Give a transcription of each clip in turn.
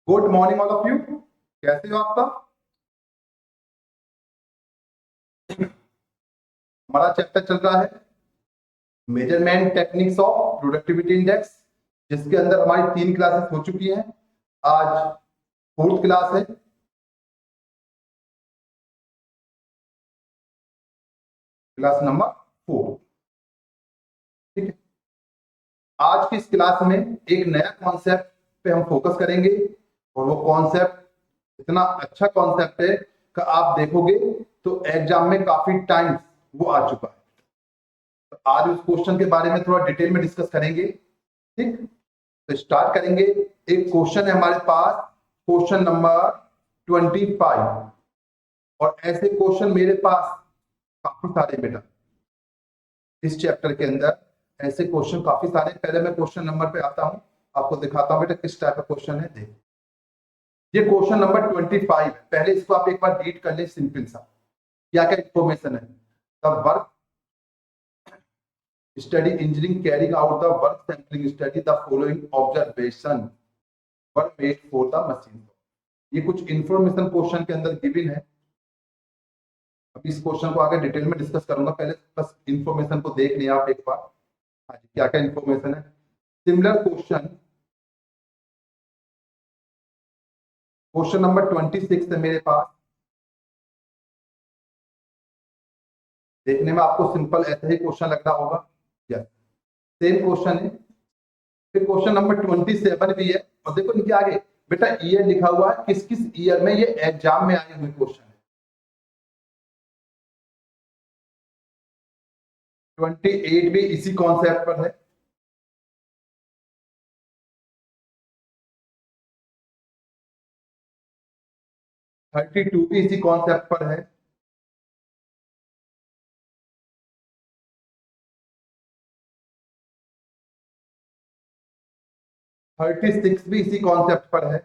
Good morning all of you. कैसे हो आप सब? हमारा चैप्टर चल रहा है measurement techniques of productivity index, जिसके अंदर हमारी 3 क्लासेस हो चुकी हैं। आज 4th क्लास है। Class number 4। ठीक है, आज की इस क्लास में एक नया कॉन्सेप्ट पे हम फोकस करेंगे और वो कॉन्सेप्ट इतना अच्छा कॉन्सेप्ट है कि आप देखोगे तो एग्जाम में काफी टाइम्स वो आ चुका है। तो आज उस क्वेश्चन के बारे में थोड़ा डिटेल में डिस्कस करेंगे। ठीक, तो स्टार्ट करेंगे। एक क्वेश्चन है हमारे पास, क्वेश्चन नंबर 25, और ऐसे क्वेश्चन मेरे पास काफी सारे बेटा इस चैप्टर के अंदर ऐसे क्वेश्चन काफी सारे। पहले मैं क्वेश्चन नंबर पे आता हूं, आपको दिखाता हूं बेटा किस टाइप का क्वेश्चन है। देख, ये क्वेश्चन नंबर 25 है। पहले इसको आप एक बार रीड कर ले, सिंपल सा क्या क्या इंफॉर्मेशन है। The work study engineering carrying out the work sampling study the following observation were made for the machine. ये कुछ इंफॉर्मेशन क्वेश्चन के अंदर गिवन है। अभी इस क्वेश्चन को आगे डिटेल में डिस्कस करूंगा, पहले बस इंफॉर्मेशन को देख लिया आप एक बार। हाँ जी, क्या क्या इंफॉर्मेशन है। सिमिलर क्वेश्चन, क्वेश्चन नंबर 26 है मेरे पास। देखने में आपको सिंपल ऐसा ही क्वेश्चन लग रहा होगा। यस, सेम क्वेश्चन है। फिर क्वेश्चन नंबर 27 भी है, और देखो इनके आगे बेटा ईयर लिखा हुआ है, किस किस ईयर में ये एग्जाम में आए हुए क्वेश्चन है। 28 भी इसी कॉन्सेप्ट पर है। थर्टी टू भी इसी कॉन्सेप्ट पर है। थर्टी सिक्स भी इसी कॉन्सेप्ट पर है।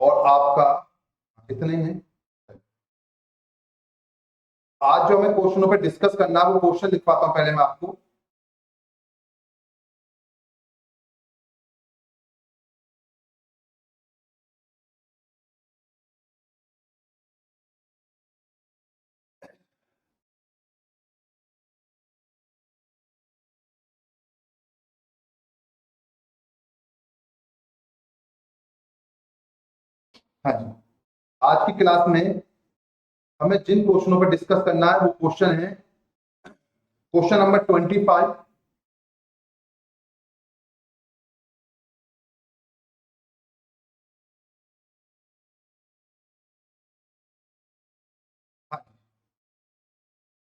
और आपका इतने ही है। आज जो हमें क्वेश्चनों पे डिस्कस करना है वो क्वेश्चन लिखवाता हूं पहले मैं आपको। हाँ जी, आज की क्लास में हमें जिन क्वेश्चनों पर डिस्कस करना है वो क्वेश्चन है क्वेश्चन नंबर 25,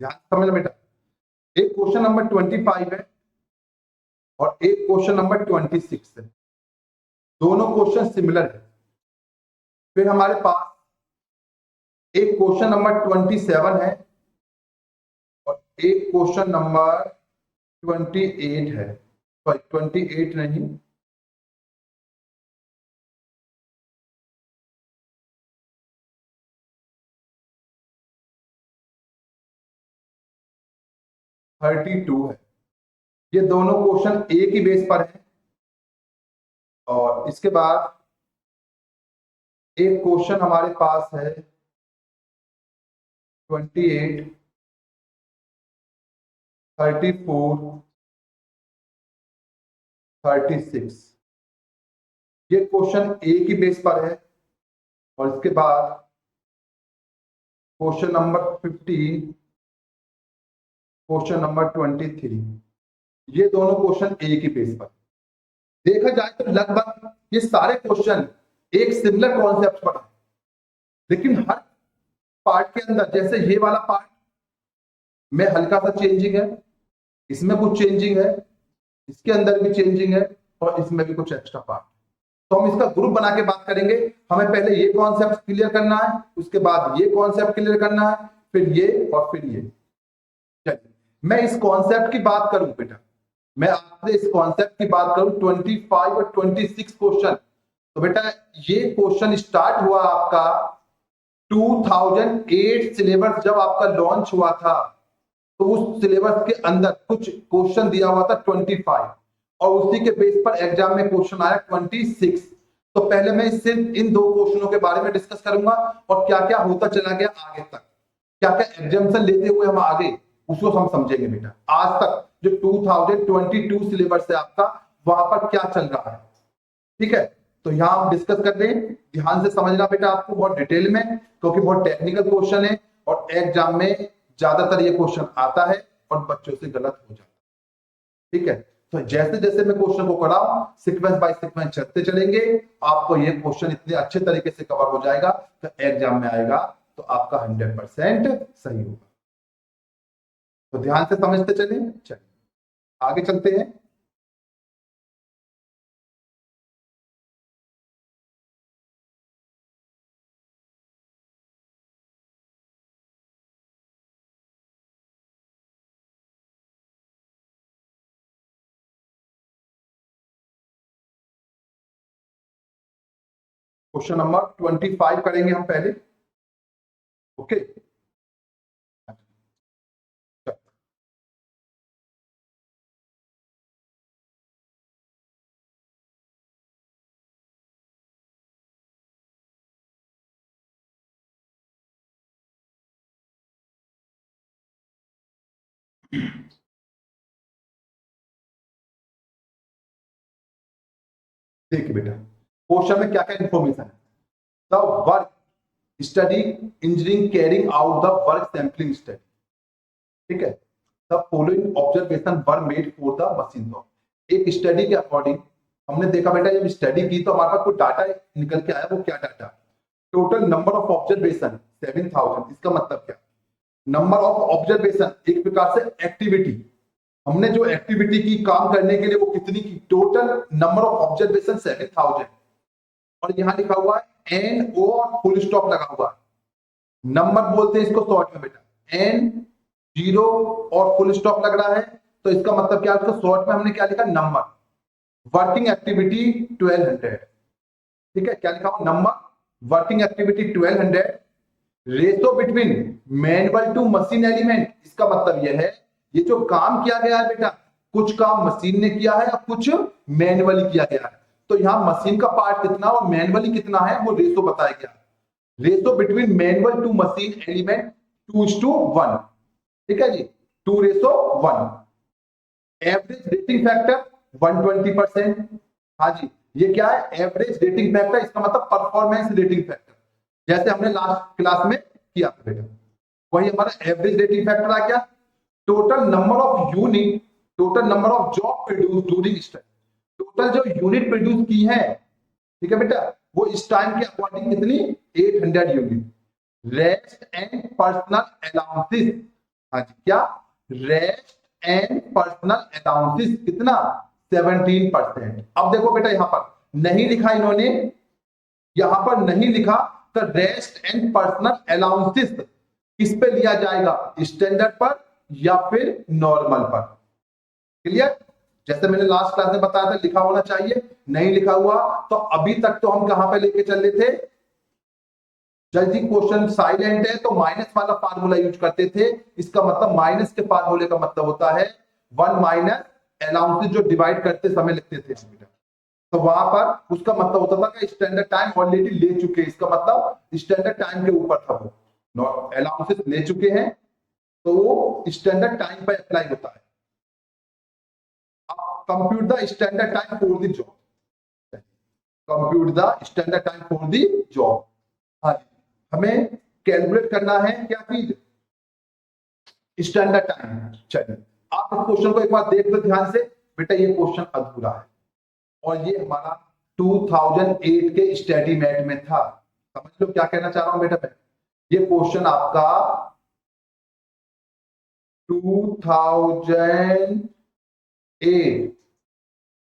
ध्यान से समझ लो बेटा। एक क्वेश्चन नंबर 25 है और एक क्वेश्चन नंबर 26 है। दोनों क्वेश्चन सिमिलर है। फिर हमारे पास एक क्वेश्चन नंबर 27 है और एक क्वेश्चन नंबर 28 है। सॉरी 28 नहीं, 32 है। ये दोनों क्वेश्चन एक ही बेस पर है। और इसके बाद एक क्वेश्चन हमारे पास है 28, 34, 36। ये क्वेश्चन एक ही बेस पर है। और इसके बाद क्वेश्चन नंबर 15, क्वेश्चन नंबर 23, ये दोनों क्वेश्चन एक ही बेस पर। देखा जाए तो लगभग ये सारे क्वेश्चन एक सिमिलर कॉन्सेप्ट पर है, लेकिन हर पार्ट के अंदर, जैसे ये वाला पार्ट में हल्का सा चेंजिंग है, इसमें कुछ चेंजिंग है, इसके अंदर भी चेंजिंग है, और इसमें भी कुछ एक्स्ट्रा पार्ट। तो हम इसका ग्रुप बना के बात करेंगे। हमें पहले ये कॉन्सेप्ट क्लियर करना है, उसके बाद ये कॉन्सेप्ट क्लियर करना है, फिर ये, और फिर ये। चलिए, मैं इस कॉन्सेप्ट की बात करूं बेटा, मैं आपसे इस कॉन्सेप्ट की बात करूं 25 और 26 क्वेश्चन, तो बेटा ये क्वेश्चन स्टार्ट हुआ आपका 2008 सिलेबस जब आपका लॉन्च हुआ था, तो उस सिलेबस के अंदर कुछ क्वेश्चन दिया हुआ था 25 और उसी के बेस पर एग्जाम में क्वेश्चन आया 26। तो पहले मैं सिर्फ इन दो क्वेश्चनों के बारे में डिस्कस करूंगा और क्या क्या होता चला गया आगे तक, क्या क्या एग्जाम्पशन लेते हुए हम आगे उसको हम समझेंगे बेटा। आज तक जो 2022 सिलेबस है आपका, वहां पर क्या चल रहा है, ठीक है। तो यहाँ हम डिस्कस कर रहे हैं, ध्यान से समझना बेटा आपको बहुत डिटेल में, क्योंकि बहुत टेक्निकल क्वेश्चन है और एग्जाम में ज्यादातर ये क्वेश्चन आता है और बच्चों से गलत हो जाता है, ठीक है। तो जैसे जैसे मैं क्वेश्चन को कराऊं, सीक्वेंस बाय सीक्वेंस चलते चलेंगे, आपको ये क्वेश्चन इतने अच्छे तरीके से कवर हो जाएगा तो एग्जाम में आएगा तो आपका 100% सही होगा। तो ध्यान से समझते चलिए आगे चलते हैं। क्वेश्चन नंबर 25 करेंगे हम पहले, ओके। देखिए बेटा क्वेश्चन में क्या क्या इंफॉर्मेशन है। The work study engineering carrying out the work sampling study, ठीक है। The following observation were made for the machine law. एक स्टडी के अकॉर्डिंग हमने देखा बेटा, जब स्टडी की तो हमारे पास कोई डाटा निकल के आया, वो क्या data, total number of observation 7000। इसका मतलब क्या, नंबर ऑफ ऑब्जर्वेशन एक प्रकार से एक्टिविटी, हमने जो एक्टिविटी की काम करने के लिए वो कितनी की, टोटल नंबर ऑफ ऑब्जर्वेशन 7000। और यहां लिखा हुआ है एन ओ और फुल स्टॉप लगा हुआ है। नंबर बोलते हैं इसको शॉर्ट में बेटा, एन 0 और फुल स्टॉप लग रहा है, तो इसका मतलब क्या, इसको शॉर्ट में हमने क्या लिखा, नंबर। वर्किंग एक्टिविटी 1200, ठीक है। क्या लिखा हुआ, number, working activity 1200। Ratio between manual to machine element, इसका मतलब यह है ये जो काम किया गया है बेटा, कुछ काम मशीन ने किया है और कुछ मैनुअली किया गया है। तो यहाँ मशीन का पार्ट कितना और मैनुअली कितना है वो रेशो बताया गया। Ratio between manual to machine element 2:1, ठीक है जी, 2:1। Average rating factor 120%। हाँ जी, ये क्या है, एवरेज रेटिंग फैक्टर, इसका मतलब परफॉर्मेंस रेटिंग फैक्टर, जैसे हमने लास्ट क्लास में किया था बेटा, वही हमारा एवरेज रेटिंग फैक्टर आ गया। Total number of unit, total number of job produce during study, total जो यूनिट प्रोड्यूस की है, ठीक है बेटा, वो इस टाइम के अकॉर्डिंग कितनी, 800 unit. Rest and personal allowances, हाँ जी, क्या, रेस्ट एंड पर्सनल अलाउंसेस कितना, 17%। अब देखो बेटा यहां पर नहीं लिखा इन्होंने, यहां पर नहीं लिखा, तो रेस्ट एंड पर्सनल अलाउंसेस किस पे लिया जाएगा, स्टैंडर्ड पर या फिर नॉर्मल पर। क्लियर, जैसे मैंने लास्ट क्लास में बताया था लिखा होना चाहिए, नहीं लिखा हुआ तो अभी तक तो हम कहां पे लेके चल रहे थे, जल्दी क्वेश्चन साइलेंट है तो माइनस वाला फार्मूला यूज करते थे। इसका मतलब माइनस के फार्मूले का मतलब होता है 1 माइनस अलाउंसेस जो डिवाइड करते समय लिखते थे, तो वहां पर उसका मतलब होता था कि स्टैंडर्ड टाइम ऑलरेडी ले चुके हैं, इसका मतलब स्टैंडर्ड टाइम के ऊपर था वो, अलाउंसेस ले चुके हैं तो वो स्टैंडर्ड टाइम पर अप्लाई होता है। अब compute the standard time for the job, compute the standard time for the job. हाँ जी, हमें कैलकुलेट करना है क्या चीज, स्टैंडर्ड टाइम। चलिए आप इस क्वेश्चन को एक बार देख लो ध्यान से बेटा, ये क्वेश्चन अधूरा है और ये हमारा 2008 के स्टडी मैट में था। समझ लो क्या कहना चाह रहा हूं बेटा मैं, ये क्वेश्चन आपका 2008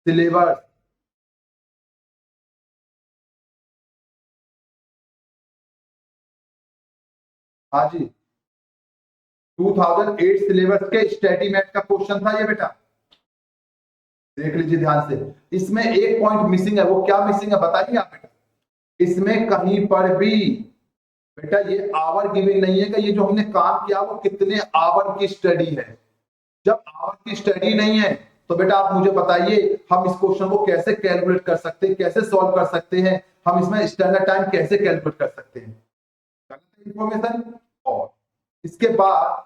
सिलेबस, हाँ जी, 2008 सिलेबस के स्टडी मैट का क्वेश्चन था ये बेटा, देख लीजिए ध्यान से। इसमें एक पॉइंट मिसिंग है, वो क्या मिसिंग है बताइए आप बेटा, इसमें कहीं पर भी बेटा ये आवर गिविंग नहीं है कि ये जो हमने काम किया वो कितने आवर की स्टडी है। जब आवर की स्टडी नहीं है तो बेटा आप मुझे बताइए हम इस क्वेश्चन को कैसे कैलकुलेट कर सकते हैं, कैसे सॉल्व कर सकते हैं, हम इसमें स्टैंडर्ड टाइम कैसे कैलकुलेट कर सकते हैं। इंफॉर्मेशन। और इसके बाद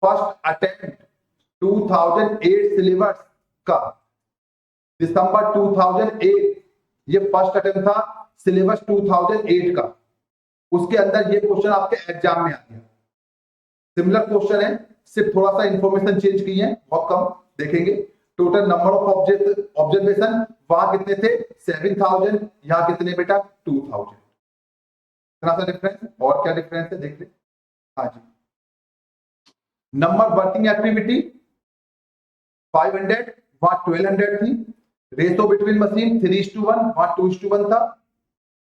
फर्स्ट अटेम्प्ट 2008 सिलेबस का, दिसंबर 2008 ये फर्स्ट अटेम्प्ट था सिलेबस 2008 का। उसके अंदर ये क्वेश्चन आपके एग्जाम में आ गया। सिमिलर क्वेश्चन है, सिर्फ थोड़ा सा इंफॉर्मेशन चेंज की है, बहुत कम देखेंगे। टोटल नंबर ऑफ ऑब्जर्वेशन वहां कितने थे 7000, यहां कितने बेटा 2000। इतना सा डिफरेंस। और क्या डिफरेंस है देख ले। हाँ जी, नंबर वर्किंग एक्टिविटी 500 वहां 1200 थी। रेशो बिटवीन मशीन 3:1 वहां 2:1 था।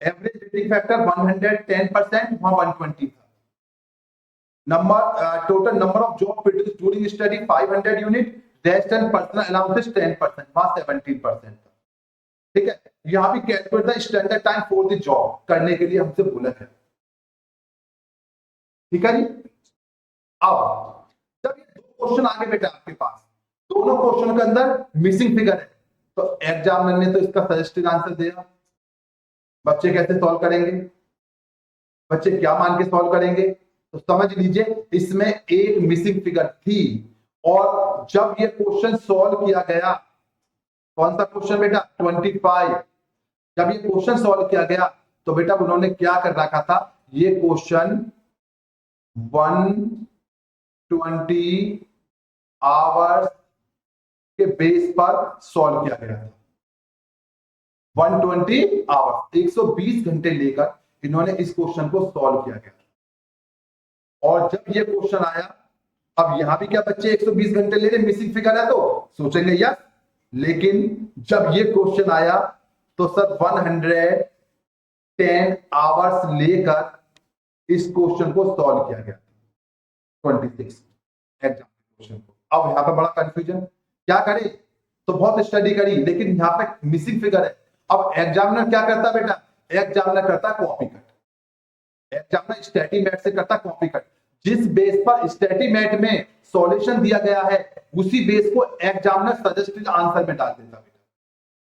एवरेज रेटिंग फैक्टर 110% वहां 120 था। Number total number of job produce during study 500 unit, rest and personal allowances 10% वहां 17% था। ठीक है, यहां भी calculate the standard time for the job करने के लिए हमसे बोला है। ठीक है जी। अब जब ये दो क्वेश्चन आ गए बेटा आपके पास, दोनों क्वेश्चन के अंदर मिसिंग फिगर है, तो एग्जामिनर ने तो इसका सजेस्टेड आंसर दिया। बच्चे कैसे सॉल्व करेंगे, बच्चे क्या मान के सॉल्व करेंगे, तो समझ लीजिए इसमें एक मिसिंग फिगर थी। और जब ये क्वेश्चन सॉल्व किया गया, कौन सा क्वेश्चन बेटा 25, जब ये क्वेश्चन सॉल्व किया गया तो बेटा उन्होंने क्या कर रखा था, ये क्वेश्चन 120 आवर्स के बेस पर सॉल्व किया गया था। 120 आवर्स 120 घंटे लेकर इन्होंने इस क्वेश्चन को सॉल्व किया गया। और जब ये क्वेश्चन आया, अब यहां भी क्या बच्चे 120 घंटे ले रहे, मिसिंग फिगर है तो सोचेंगे यस, लेकिन जब ये क्वेश्चन आया तो सर 110 आवर्स लेकर इस क्वेश्चन को सॉल्व किया गया 26 एग्जाम क्वेश्चन को। अब यहां पे बड़ा कंफ्यूजन, क्या करे, तो बहुत स्टडी करी लेकिन यहां पे मिसिंग फिगर है। अब एग्जामिनर क्या करता बेटा, एग्जामिनर करता कॉपी कट, एग्जामिनर स्टैटिमैट से करता कॉपी कट। जिस बेस पर स्टैटिमैट में सॉल्यूशन दिया गया है उसी बेस को एग्जामिनर सजेस्टेड आंसर में डाल देता बेटा।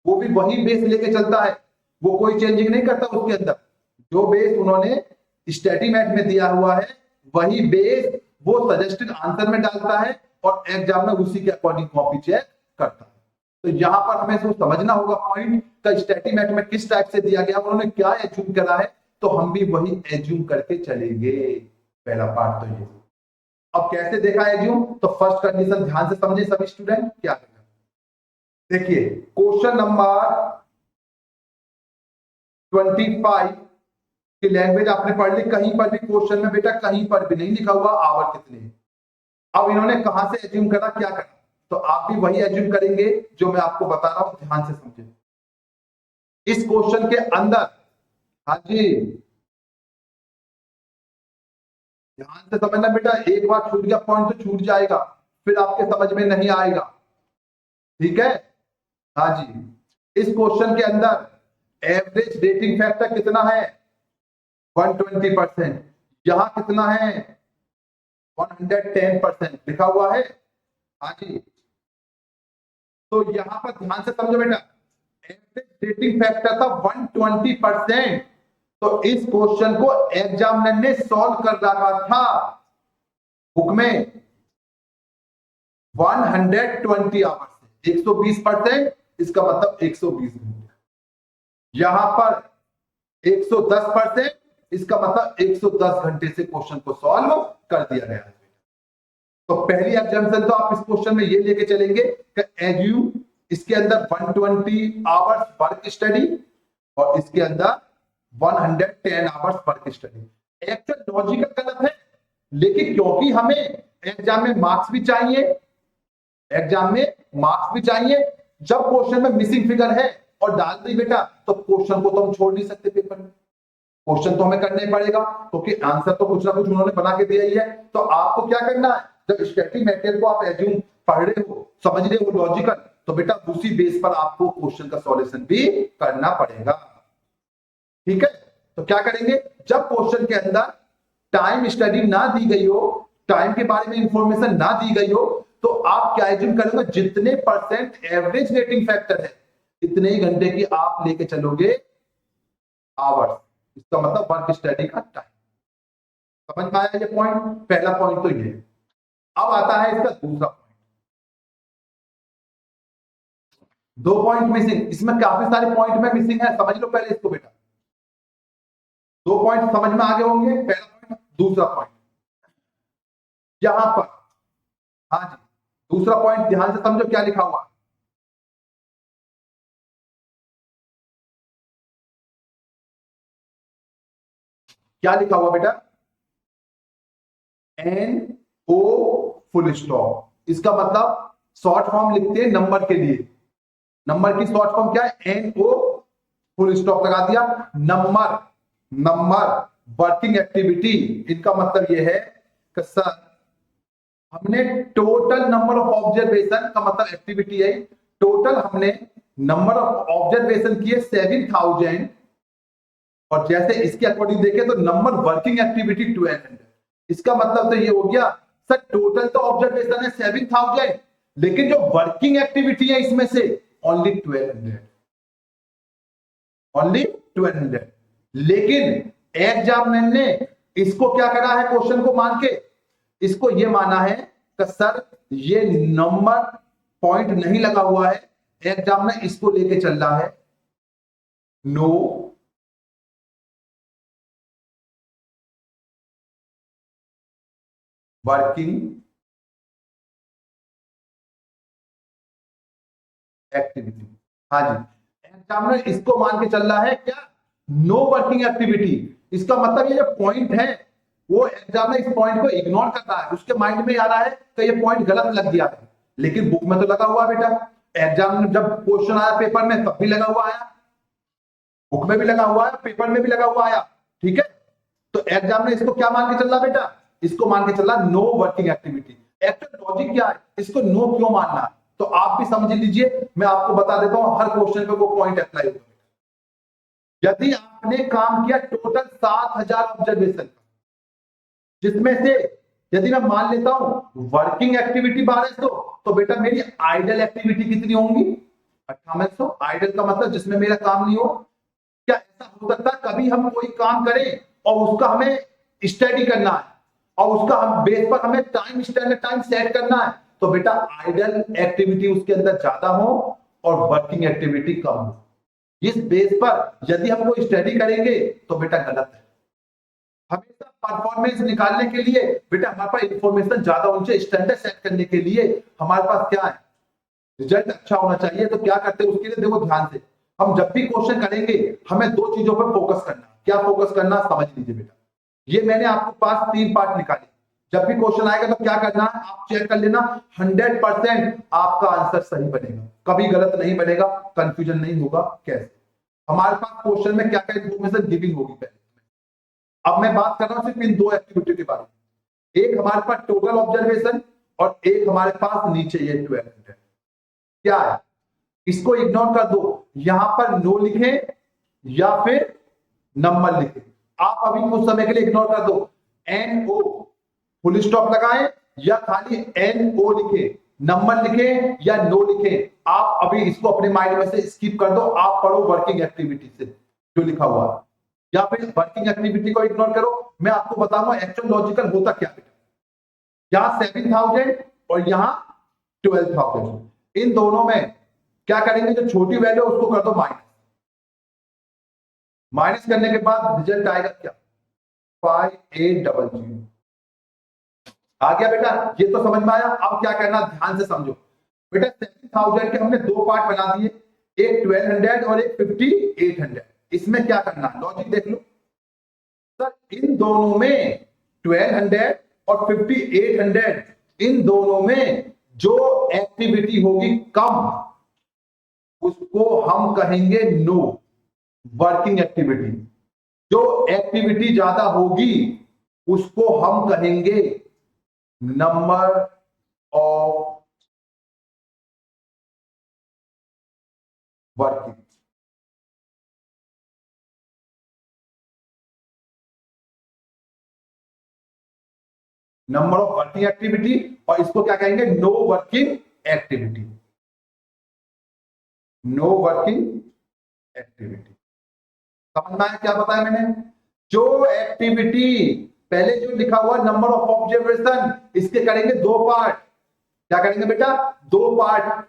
वो भी वही बेस लेके चलता है, वो कोई चेंजिंग नहीं करता उसके अंदर। जो बेस उन्होंने स्टैटिमैट में दिया हुआ है वही बेस वो सजेस्टेड आंसर में डालता है और एग्जामिनर उसी के अकॉर्डिंग कॉपी चेक करता है। तो यहां पर हमें तो समझना होगा पॉइंट का स्टैटिमैट में किस टाइप से दिया गया, उन्होंने क्या एज्यूम करा है, तो हम भी वही एज्यूम करके चलेंगे। पहला पार्ट तो ये। अब कैसे देखा एज्यूम, तो फर्स्ट कंडीशन ध्यान से समझे सभी स्टूडेंट क्या करना। देखिए क्वेश्चन नंबर 25 की लैंग्वेज आपने पढ़ ली, कहीं पर भी क्वेश्चन में बेटा कहीं पर भी नहीं लिखा हुआ आवर कितने हैं। अब इन्होंने कहां से एज्यूम करा, क्या करा, तो आप भी वही एज्यूम करेंगे जो मैं आपको बता रहा हूं, ध्यान से समझें। इस क्वेश्चन के अंदर, हाँ जी ध्यान से समझना बेटा, एक बार छूट गया पॉइंट तो छूट जाएगा, फिर आपके समझ में नहीं आएगा। ठीक है, हाँ जी। इस क्वेश्चन के अंदर एवरेज रेटिंग फैक्टर कितना है 120%, यहां कितना है 110% लिखा हुआ है। हाँ जी, तो यहां पर ध्यान से समझो बेटा, एवरेज रेटिंग फैक्टर था 120%, तो इस क्वेश्चन को एग्जामिनर ने सॉल्व कर रखा था बुक में 120 आवर्स से, 120%, इसका मतलब 120 घंटे। यहां पर 110%, इसका मतलब 110 घंटे से क्वेश्चन को सॉल्व कर दिया गया है। तो पहली एग्जाम्पल तो आप इस क्वेश्चन में ये लेके चलेंगे कि एज्यूम इसके अंदर 120 आवर्स वर्क स्टडी और इसके अंदर 110 hours work study. Actual logical गलत है, लेकिन क्योंकि हमें एग्जाम में मार्क्स भी चाहिए, एग्जाम में मार्क्स भी चाहिए, जब क्वेश्चन में मिसिंग फिगर है और डाल दी बेटा तो क्वेश्चन को तो हम छोड़ नहीं सकते पेपर में, क्वेश्चन तो हमें करना ही पड़ेगा क्योंकि आंसर तो कुछ ना कुछ उन्होंने बना के दिया ही है। तो आपको क्या करना है, जब स्टैटिक मेथड को आप एज्यूम पढ़ रहे हो, समझ रहे हो लॉजिकल, तो बेटा उसी बेस पर आपको क्वेश्चन का सॉल्यूशन भी करना पड़ेगा। ठीक है, तो क्या करेंगे, जब क्वेश्चन के अंदर टाइम स्टडी ना दी गई हो, टाइम के बारे में इंफॉर्मेशन ना दी गई हो, तो आप क्या एज्यूम करोगे, जितने परसेंट एवरेज रेटिंग फैक्टर है इतने ही घंटे की आप लेके चलोगे आवर्स। इसका मतलब वर्क स्टडी का टाइम। समझ में आया ये पॉइंट? पहला पॉइंट तो ये। अब आता है इसका दूसरा पॉइंट। दो पॉइंट मिसिंग, इसमें काफी सारे पॉइंट में मिसिंग है, समझ लो पहले इसको बेटा। दो पॉइंट समझ में आगे होंगे, पहला पॉइंट दूसरा पॉइंट। यहां पर हाँ जी, दूसरा पॉइंट ध्यान से समझो क्या लिखा हुआ है। क्या लिखा हुआ बेटा, एन ओ फुल स्टॉप। इसका मतलब शॉर्ट फॉर्म लिखते हैं नंबर के लिए, नंबर की शॉर्ट फॉर्म क्या है, एन ओ फुल स्टॉप लगा दिया। नंबर, नंबर वर्किंग एक्टिविटी, इनका मतलब यह है कि सर हमने टोटल नंबर ऑफ ऑब्जर्वेशन का मतलब एक्टिविटी है, टोटल हमने नंबर ऑफ ऑब्जर्वेशन किए 7000, और जैसे इसके अकॉर्डिंग देखें तो नंबर वर्किंग एक्टिविटी 1200। इसका मतलब तो ये हो गया सर टोटल तो ऑब्जर्वेशन है 7000, लेकिन जो वर्किंग एक्टिविटी है इसमें से ओनली 1200, ओनली 1200। लेकिन एग्जामिनर ने इसको क्या करा है, क्वेश्चन को मान के इसको ये माना है कि सर ये नंबर पॉइंट नहीं लगा हुआ है, एग्जामिनर इसको लेके चल रहा है नो वर्किंग एक्टिविटी। हाँ जी, एग्जामिनर इसको मान के चल रहा है क्या, नो वर्किंग एक्टिविटी। इसका मतलब ये जो पॉइंट है वो एग्जामिनर इस पॉइंट को इग्नोर कर रहा है, उसके माइंड में आ रहा है कि ये पॉइंट गलत लग गया है, लेकिन बुक में तो लगा हुआ है बेटा। एग्जाम जब क्वेश्चन आया पेपर में तब भी लगा हुआ आया, बुक में भी लगा हुआ है, पेपर में भी लगा हुआ आया, ठीक है। तो एग्जाम ने इसको क्या मान के चल रहा बेटा, इसको मान के चल रहा no working activity. Actual logic क्या है, इसको नो क्यों मानना है, तो आप भी समझ लीजिए, मैं आपको बता देता हूं हर क्वेश्चन पे वो पॉइंट अप्लाई होगा। यदि आपने काम किया टोटल 7000 ऑब्जर्वेशन, जिसमें से यदि मैं मान लेता हूं वर्किंग एक्टिविटी 1200, तो बेटा मेरी आइडल एक्टिविटी कितनी होंगी, 5800। आइडल का मतलब जिसमें मेरा काम नहीं हो। क्या ऐसा हो सकता है कभी हम कोई काम करें और उसका हमें स्टडी करना है और उसका हम बेस पर हमें टाइम स्टैंडर्ड टाइम सेट करना है, तो बेटा आइडल एक्टिविटी उसके अंदर ज्यादा हो और वर्किंग एक्टिविटी कम हो। इस बेस पर यदि हम कोई स्टडी करेंगे तो बेटा गलत है। हमेशा परफॉर्मेंस निकालने के लिए बेटा हमारे पास इंफॉर्मेशन ज्यादा होनी चाहिए, स्टैंडर्ड सेट करने के लिए हमारे पास क्या है, रिजल्ट अच्छा होना चाहिए। तो क्या करते हैं उसके लिए, देखो ध्यान से, हम जब भी क्वेश्चन करेंगे हमें दो चीजों पर फोकस करना। क्या फोकस करना, समझ लीजिए बेटा, ये मैंने आपको पास 3 पार्ट निकाले। जब भी क्वेश्चन आएगा तो क्या करना है, आप चेक कर लेना 100% आपका आंसर सही बनेगा, कभी गलत नहीं बनेगा, कंफ्यूजन नहीं होगा। कैसे, हमारे पास क्वेश्चन में क्या क्या इंफॉर्मेशन गिविंग होगी पहले। अब मैं बात कर रहा हूं सिर्फ इन दो एक्टिविटी के बारे में, एक हमारे पास टोटल ऑब्जर्वेशन और एक हमारे पास नीचे ये 1200। क्या है, इसको इग्नोर कर दो, यहां पर नो लिखे या फिर नंबर लिखे, आप अभी कुछ समय के लिए इग्नोर कर दो। एन ओ फुल स्टॉप लगाए या खाली एन ओ लिखे, नंबर लिखे या नो लिखे, आप अभी इसको अपने माइंड में से स्किप कर दो। आप पढ़ो वर्किंग एक्टिविटी से जो लिखा हुआ है, या फिर वर्किंग एक्टिविटी को इग्नोर करो। मैं आपको बताऊंगा एक्चुअल लॉजिकल होता क्या है। यहां 7000 और यहां 12000, इन दोनों में क्या करेंगे, जो छोटी वैल्यू है उसको कर दो माइनस। माइनस करने के बाद रिजल्ट आएगा क्या, 5800। आ गया बेटा, ये तो समझ में आया। अब क्या करना, ध्यान से समझो बेटा। 7000 के हमने दो पार्ट बना दिए, एक 1200 और एक 5800। इसमें क्या करना, लॉजिक देख लो सर, इन दोनों में 1200 और 5800, इन दोनों में जो एक्टिविटी होगी कम उसको हम कहेंगे नो वर्किंग एक्टिविटी, जो एक्टिविटी ज्यादा होगी उसको हम कहेंगे number of working. Number of working activity, और इसको क्या कहेंगे, no working activity, no working activity. समझ में आया क्या बताया मैंने? जो एक्टिविटी पहले जो लिखा हुआ नंबर ऑफ ऑब्जर्वेशन, इसके करेंगे दो पार्ट। क्या करेंगे बेटा? दो पार्ट।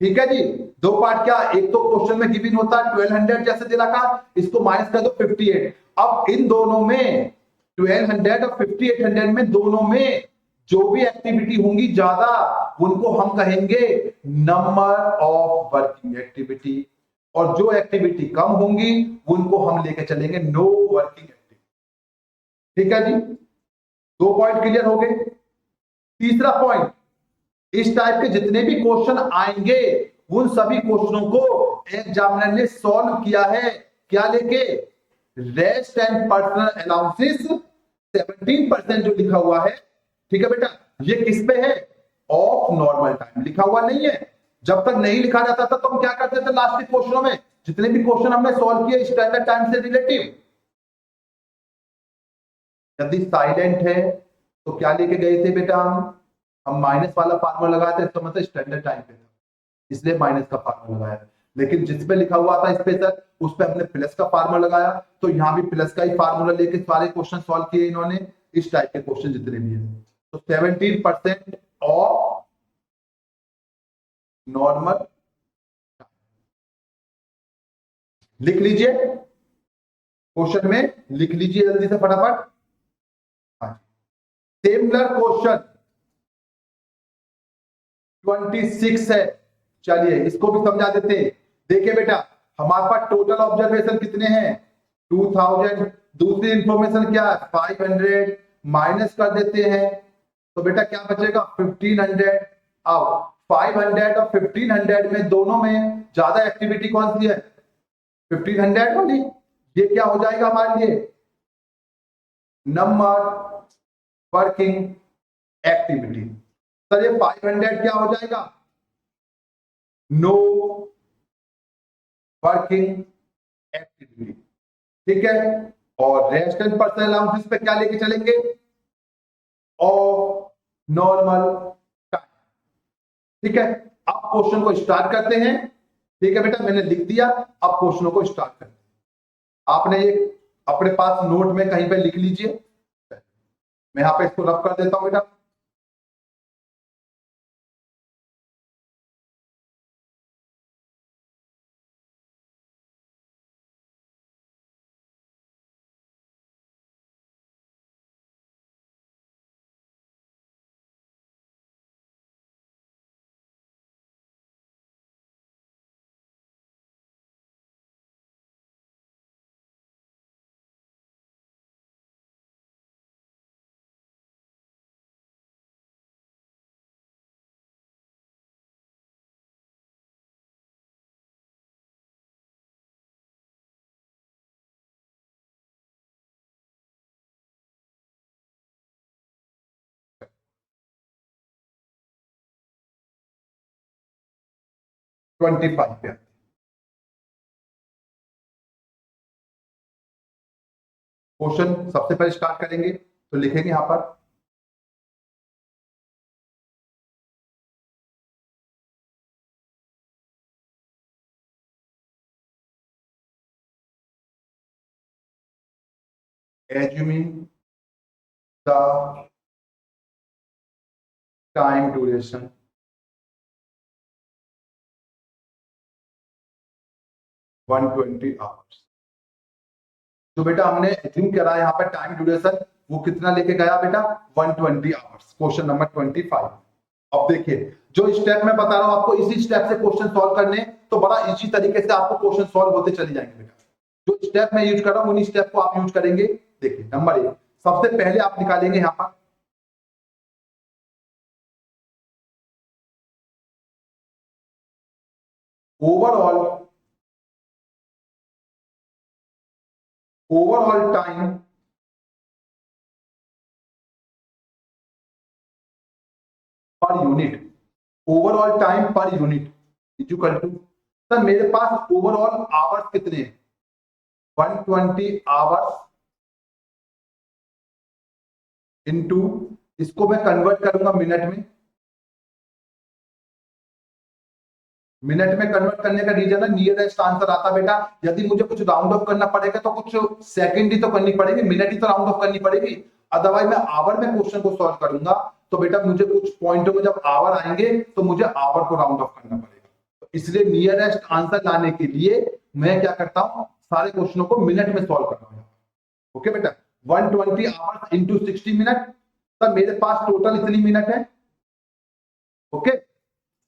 ठीक है जी, दो पार्ट। क्या, एक तो क्वेश्चन में गिवन होता है 1200 जैसे दे रखा, इसको माइनस कर दो 58। अब इन दोनों में 1200 और 5800 में दोनों में जो भी एक्टिविटी होंगी ज्यादा, उनको हम कहेंगे नंबर ऑफ वर्किंग एक्टिविटी, और जो एक्टिविटी कम होंगी उनको हम लेके चलेंगे नो वर्किंग एक्टिविटी। ठीक है जी, दो पॉइंट क्लियर हो गए। तीसरा पॉइंट, इस टाइप के जितने भी क्वेश्चन आएंगे उन सभी क्वेश्चनों को एग्जामिनर ने सॉल्व किया है, क्या लेके? रेस्ट एंड पर्सनल अलाउंसेस 17% जो लिखा हुआ है, ठीक है बेटा, ये किस पे है? Of normal time. लिखा हुआ नहीं है। जब तक नहीं लिखा जाता था तो हम क्या करते थे, लास्ट के क्वेश्चनों में जितने भी क्वेश्चन हमने सॉल्व किए स्टैंडर्ड टाइम से रिलेटिव, यदि साइलेंट है तो क्या लेके गए थे बेटा? हम माइनस वाला फार्मूला लगाए थे, इसका मतलब स्टैंडर्ड टाइम पे था, इसलिए माइनस का फार्मूला लगाया। लेकिन जिस पे लिखा हुआ था स्पेशल, उस पे हमने प्लस का फार्मूला लगाया, तो यहां भी प्लस का ही फार्मूला लेके सारे क्वेश्चन सॉल्व किए इन्होंने, इस टाइप के क्वेश्चन जितने भी हैं। तो 17% ऑफ नॉर्मल, लिख लीजिए, क्वेश्चन में लिख लीजिए जल्दी से फटाफट। सिमिलर क्वेश्चन 26 है, चलिए इसको भी समझा देते हैं। देखिए बेटा, हमारे पास टोटल ऑब्जर्वेशन कितने हैं? 2000। दूसरी इंफॉर्मेशन क्या है? 500 माइनस कर देते हैं, तो बेटा क्या बचेगा? 1500। अब 500 और 1500 में दोनों में ज्यादा एक्टिविटी कौन सी है? 1500 वाली। ये क्या हो जाएगा हमारे लिए? Number working activity. सर ये 500 क्या हो जाएगा? No working activity. ठीक है, और रेस्ट एंड पर्सनल अलाउंसेस पे क्या लेके चलेंगे? Of normal time. ठीक है, अब क्वेश्चन को स्टार्ट करते हैं। ठीक है बेटा, मैंने लिख दिया, अब क्वेश्चनों को स्टार्ट करते हैं। आपने ये अपने पास नोट में कहीं पे लिख लीजिए, मैं यहां पे इसको रफ कर देता हूं बेटा। ट्वेंटी फाइव पे क्वेश्चन सबसे पहले स्टार्ट करेंगे, तो लिखेंगे यहां पर assuming the time duration one 120 hours. तो बेटा हमने एज्यूम करा यहाँ पर टाइम ड्यूरेशन वो कितना लेके गया बेटा? 120 आवर्स। Question number 25। अब देखिए, जो स्टेप मैं बता रहा हूं आपको, इसी स्टेप से क्वेश्चन सॉल्व करने, तो बड़ा इजी तरीके से आपको क्वेश्चन सॉल्व होते चले जाएंगे बेटा। जो स्टेप मैं यूज कर रहा हूं उन्हीं स्टेप को आप यूज करेंगे। देखिए नंबर 1, सबसे पहले आप निकालेंगे यहां पर overall time per unit, overall time per unit equal to, sir मेरे पास ओवरऑल आवर्स कितने हैं? 120 आवर्स इंटू इसको मैं कन्वर्ट करूंगा मिनट में। मिनट में कन्वर्ट करने का रीजन है नियरेस्ट आंसर आता बेटा। यदि मुझे कुछ राउंड ऑफ करना पड़ेगा तो कुछ सेकंड ही तो करनी पड़ेगी, मिनट ही तो राउंड ऑफ करनी पड़ेगी। अदरवाइज मैं आवर में क्वेश्चन को सॉल्व करूंगा तो बेटा मुझे कुछ पॉइंटों में जब आवर आएंगे तो मुझे आवर को राउंड ऑफ करना पड़ेगा। तो इसलिए नियरेस्ट आंसर लाने के लिए मैं क्या करता हूं, सारे क्वेश्चनों को मिनट में सॉल्व करता हूं। ओके बेटा, 120 आवर्स इंटू 60 मिनट, तब मेरे पास टोटल इतनी मिनट है। ओके,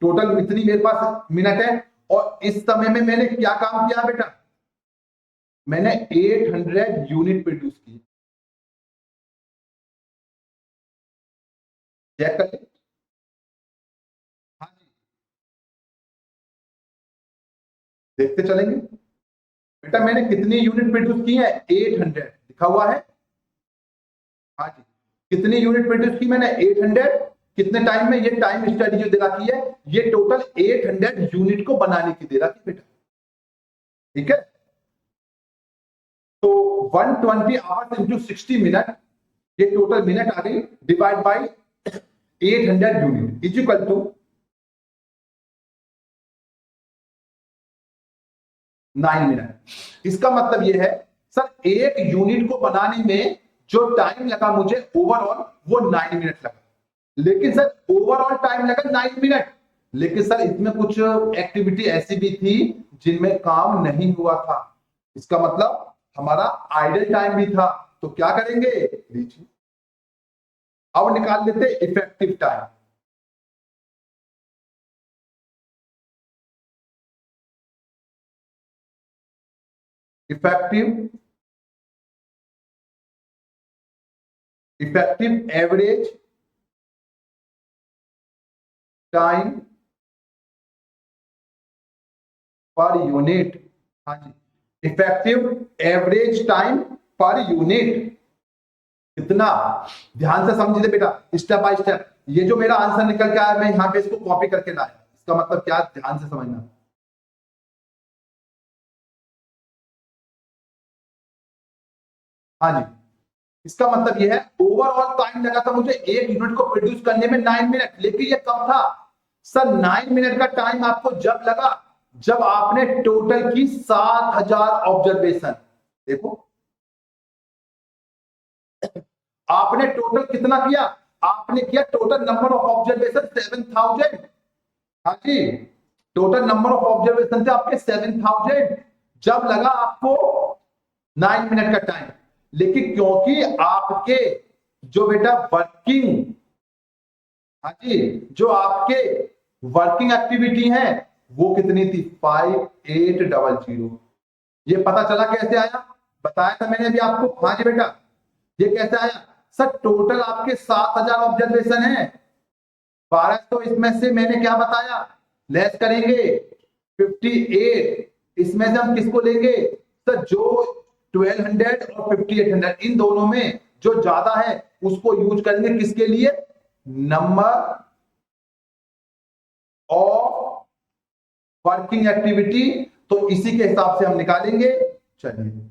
टोटल इतनी मेरे पास मिनट है। और इस समय में मैंने क्या काम किया बेटा, मैंने 800 यूनिट प्रोड्यूस की। चेक कर ले। हाँ जी, देखते चलेंगे बेटा मैंने कितनी यूनिट प्रोड्यूस की है, 800 लिखा हुआ है। हाँ जी, कितनी यूनिट प्रोड्यूस की मैंने, 800। कितने टाइम में, ये टाइम स्टडी जो दे रखी है ये टोटल 800 यूनिट को बनाने की दे रखी बेटा। ठीक है, तो 120 आवर्स इंटू 60 मिनट, ये टोटल मिनट आ गई, divide by 800 unit is equal to 9 minute. इसका मतलब ये है सर एक यूनिट को बनाने में जो टाइम लगा मुझे ओवरऑल वो 9 मिनट लगा। लेकिन सर ओवरऑल टाइम लगा 9 मिनट, लेकिन सर इसमें कुछ एक्टिविटी ऐसी भी थी जिनमें काम नहीं हुआ था। इसका मतलब हमारा आइडल टाइम भी था। तो क्या करेंगे, लीजिए अब निकाल लेते effective time. Effective average time per unit. हाँ जी, effective average time per unit कितना, ध्यान से समझिए बेटा स्टेप बाय स्टेप। ये जो मेरा आंसर निकल के आया मैं यहां पे इसको कॉपी करके लाया, इसका मतलब क्या, ध्यान से समझना। हाँ जी, इसका मतलब यह है ओवरऑल टाइम लगा था मुझे एक यूनिट को प्रोड्यूस करने में 9 मिनट, लेकिन ये कब था सर, 9 मिनट का टाइम आपको जब लगा जब आपने टोटल की 7000 ऑब्जर्वेशन। देखो आपने टोटल कितना किया, आपने किया टोटल नंबर ऑफ ऑब्जर्वेशन 7000। हाँ जी, टोटल नंबर ऑफ ऑब्जर्वेशन थे आपके 7000 जब लगा आपको 9 मिनट का टाइम। लेकिन क्योंकि आपके जो बेटा वर्किंग, हाँ जी, जो आपके वर्किंग एक्टिविटी है वो कितनी थी, 5800। ये पता चला कैसे आया, बताया था मैंने अभी आपको। हाँ जी बेटा, ये कैसे आया सर, टोटल आपके 7000 ऑब्जर्वेशन है, 1200 इसमें से मैंने क्या बताया लेस करेंगे 58, इसमें से हम किसको लेंगे सर, जो 1200 और 5800 इन दोनों में जो ज्यादा है उसको यूज करेंगे किसके लिए, नंबर ऑफ वर्किंग एक्टिविटी। तो इसी के हिसाब से हम निकालेंगे। चलिए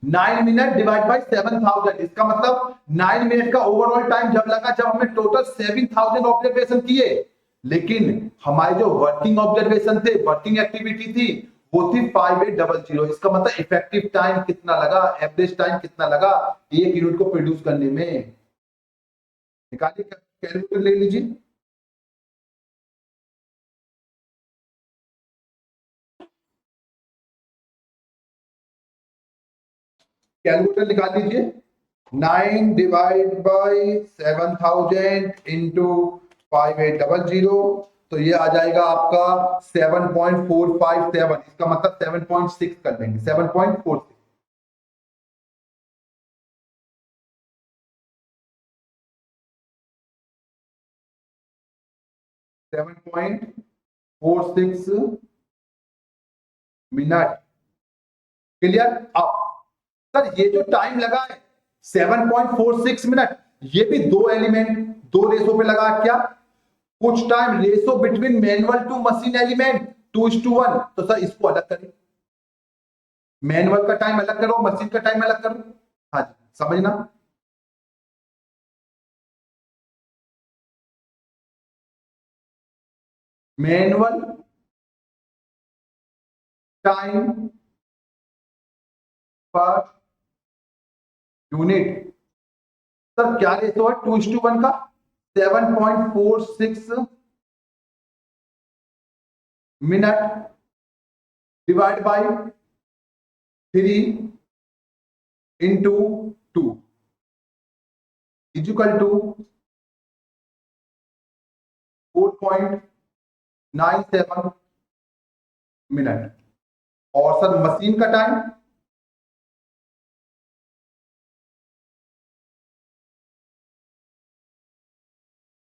9 मिनट डिवाइड बाय 7000, इसका मतलब 9 मिनट का ओवरऑल टाइम जब लगा जब हमने टोटल 7000 ऑब्जर्वेशन किए, लेकिन हमारे जो वर्किंग ऑब्जर्वेशन थे, वर्किंग एक्टिविटी थी वो थी 5800। इसका मतलब इफेक्टिव टाइम कितना लगा, एवरेज टाइम कितना लगा एक यूनिट को प्रोड्यूस करने में, निकालिए, कैलकुलेटर ले लीजिए। कैलकुलेटर निकाल लीजिए, 9 डिवाइड बाई 7000 इंटू 5800, तो ये आ जाएगा आपका 7.457। इसका मतलब 7.6 कर देंगे, 7.46। 7.46 मिनट। क्लियर। अब सर ये जो टाइम लगा है 7.46 मिनट, ये भी दो एलिमेंट दो रेसो पे लगा, क्या कुछ time ratio between manual to machine element 2:1। तो सर इसको अलग करें, मैनुअल का टाइम अलग करो, मशीन का टाइम अलग करो। हाँ जी, समझना। Manual time per unit. Sir क्या रेशो है 2:1 का? 7.46 minute divide by 3 into 2 equal to 4.97 minute. और सर मशीन का टाइम,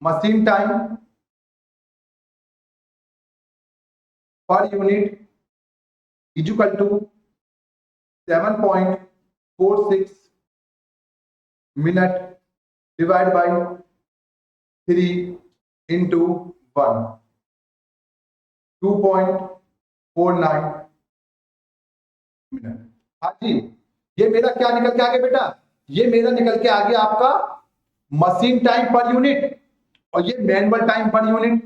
machine time per unit equal to 7.46 minute divide by 3 into 1 2.49 minute. हाँ जी, ये मेरा क्या निकल के आ गया बेटा? ये मेरा निकल के आ गया आपका मशीन टाइम पर यूनिट और ये मैनुअल टाइम पर यूनिट।